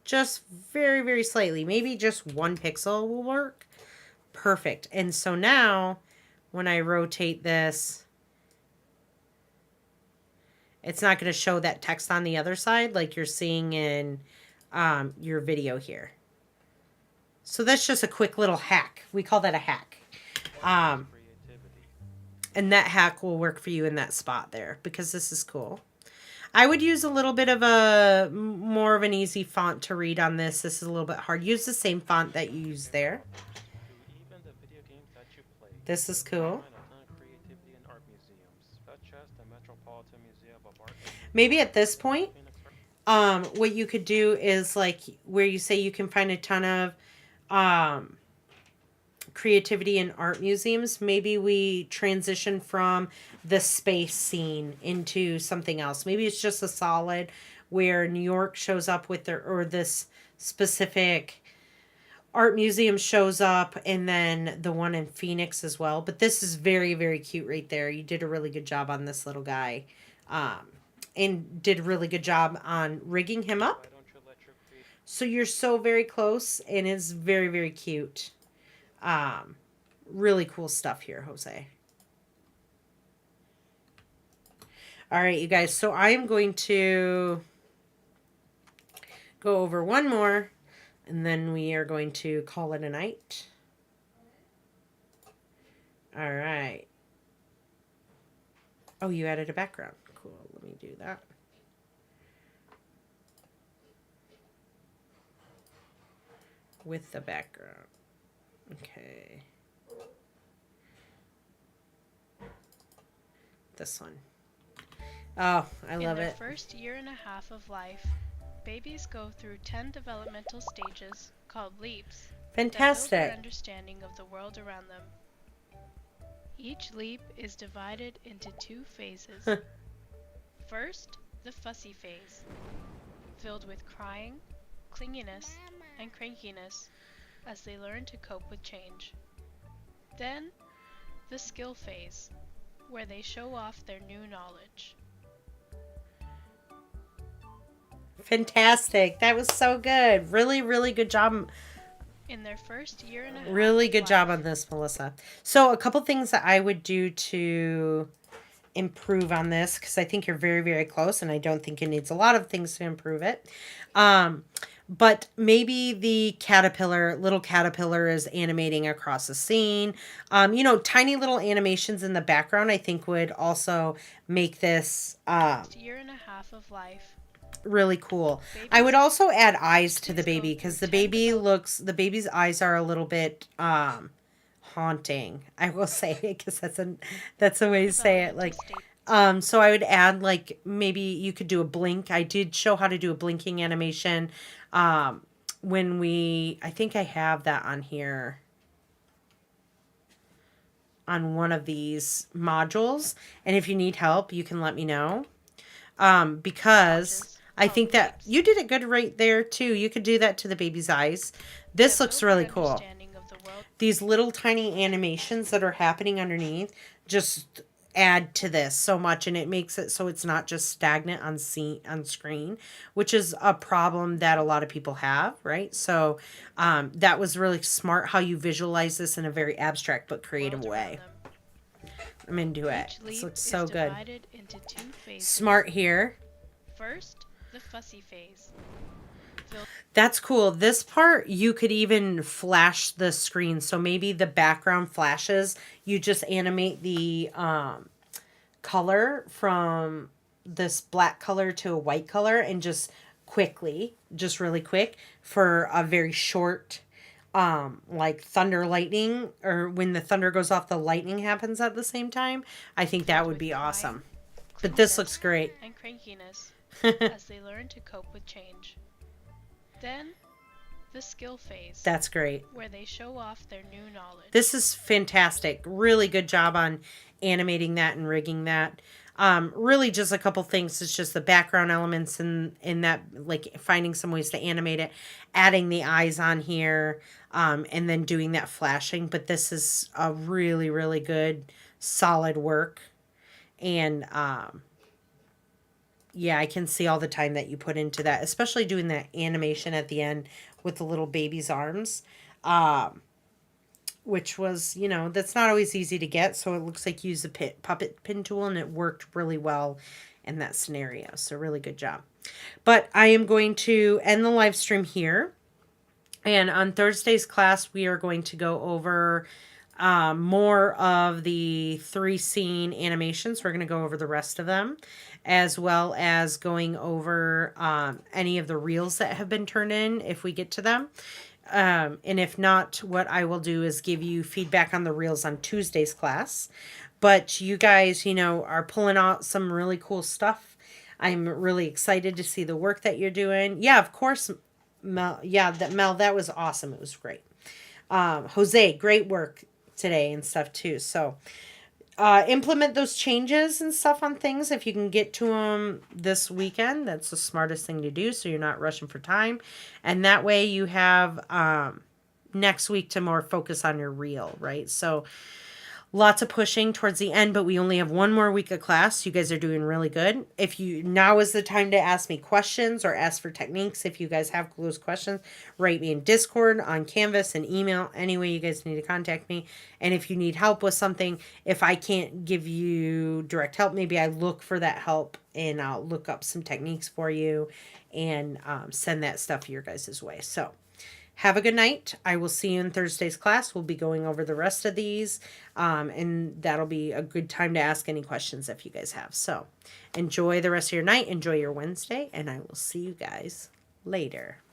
Just very, very slightly. Maybe just 1 pixel will work. Perfect. And so now when I rotate this, it's not going to show that text on the other side like you're seeing in your video here. So that's just a quick little hack. We call that a hack. Creativity. And that hack will work for you in that spot there because this is cool. I would use a little bit of a more of an easy font to read on this. This is a little bit hard. Use the same font that you use there. To even the video games that you play. This is You cool. can find a ton of creativity in art museums, such as the Metropolitan Museum of Art. Maybe at this point, Phoenix Art what you could do is like where you say you can find a ton of creativity in art museums, maybe we transition from the space scene into something else. Maybe it's just a solid where New York shows up with their, or this specific art museum shows up, and then the one in Phoenix as well. But this is very, very cute right there. You did a really good job on this little guy. And did a really good job on rigging him Why up. don't you let your creative So you're so very close, and it's very, very cute. Really cool stuff here, Jose. All right, you guys. So I am going to go over one more, and then we are going to call it a night. All right. Oh, you added a background. Cool. Let me do that. With the background. Okay. This one. Oh, I love In their it. first year and a half of life, babies go through 10 developmental stages called leaps that build their Fantastic. understanding of the world around them. Each leap is divided into 2 phases. First, the fussy phase, filled with crying, clinginess, and crankiness as they learn to cope with change. Then, the skill phase, where they show off their new knowledge. Fantastic. That was so good. Really, really good job. In their first year and a half Really of good job life, on this, Melissa. So, a couple things that I would do to improve on this, because I think you're very, very close, and I don't think it needs a lot of things to improve it. But maybe the little caterpillar is animating across a scene. Tiny little animations in the background, I think, would also make this year and a half of life, really cool. I would also add eyes to the baby, because the baby's eyes are a little bit haunting. I will say it, because that's the way to say it. Like, so I would add, like, maybe you could do a blink. I did show how to do a blinking animation. I think I have that on here on one of these modules. And if you need help, you can let me know. Because I think that you did it good right there too. You could do that to the baby's eyes. This looks really cool. These little tiny animations that are happening underneath just add to this so much, and it makes it so it's not just stagnant on screen, which is a problem that a lot of people have, right? So that was really smart how you visualize this in a very abstract but creative way. I'm into it. This looks so good. Smart here. First, the fussy phase. That's cool. This part, you could even flash the screen. So maybe the background flashes. You just animate the color from this black color to a white color, and just really quick for a very short, like thunder lightning, or when the thunder goes off, the lightning happens at the same time. I think that would be awesome. But this looks great. And crankiness as they learn to cope with change. Then, the skill phase. That's great. Where they show off their new knowledge. This is fantastic. Really good job on animating that and rigging that. Really just a couple things. It's just the background elements in that, like finding some ways to animate it, adding the eyes on here, and then doing that flashing. But this is a really, really good, solid work. And, yeah, I can see all the time that you put into that, especially doing that animation at the end with the little baby's arms, which was, that's not always easy to get. So it looks like you used a puppet pin tool, and it worked really well in that scenario. So really good job. But I am going to end the live stream here. And on Thursday's class, we are going to go over more of the 3 scene animations. We're going to go over the rest of them, as well as going over any of the reels that have been turned in if we get to them. And if not, what I will do is give you feedback on the reels on Tuesday's class. But you guys, are pulling out some really cool stuff. I'm really excited to see the work that you're doing. Yeah, of course, Mel. Yeah, Mel, that was awesome. It was great. Jose, great work today and stuff too. So implement those changes and stuff on things if you can get to them this weekend. That's the smartest thing to do, so you're not rushing for time, and that way you have next week to more focus on your reel, right? So lots of pushing towards the end, but we only have one more week of class. You guys are doing really good. If you, now is the time to ask me questions or ask for techniques. If you guys have those questions, write me in Discord, on Canvas, and email. Any way you guys need to contact me. And if you need help with something, if I can't give you direct help, maybe I look for that help and I'll look up some techniques for you and send that stuff your guys' way. So have a good night. I will see you in Thursday's class. We'll be going over the rest of these, and that'll be a good time to ask any questions if you guys have. So enjoy the rest of your night. Enjoy your Wednesday, and I will see you guys later.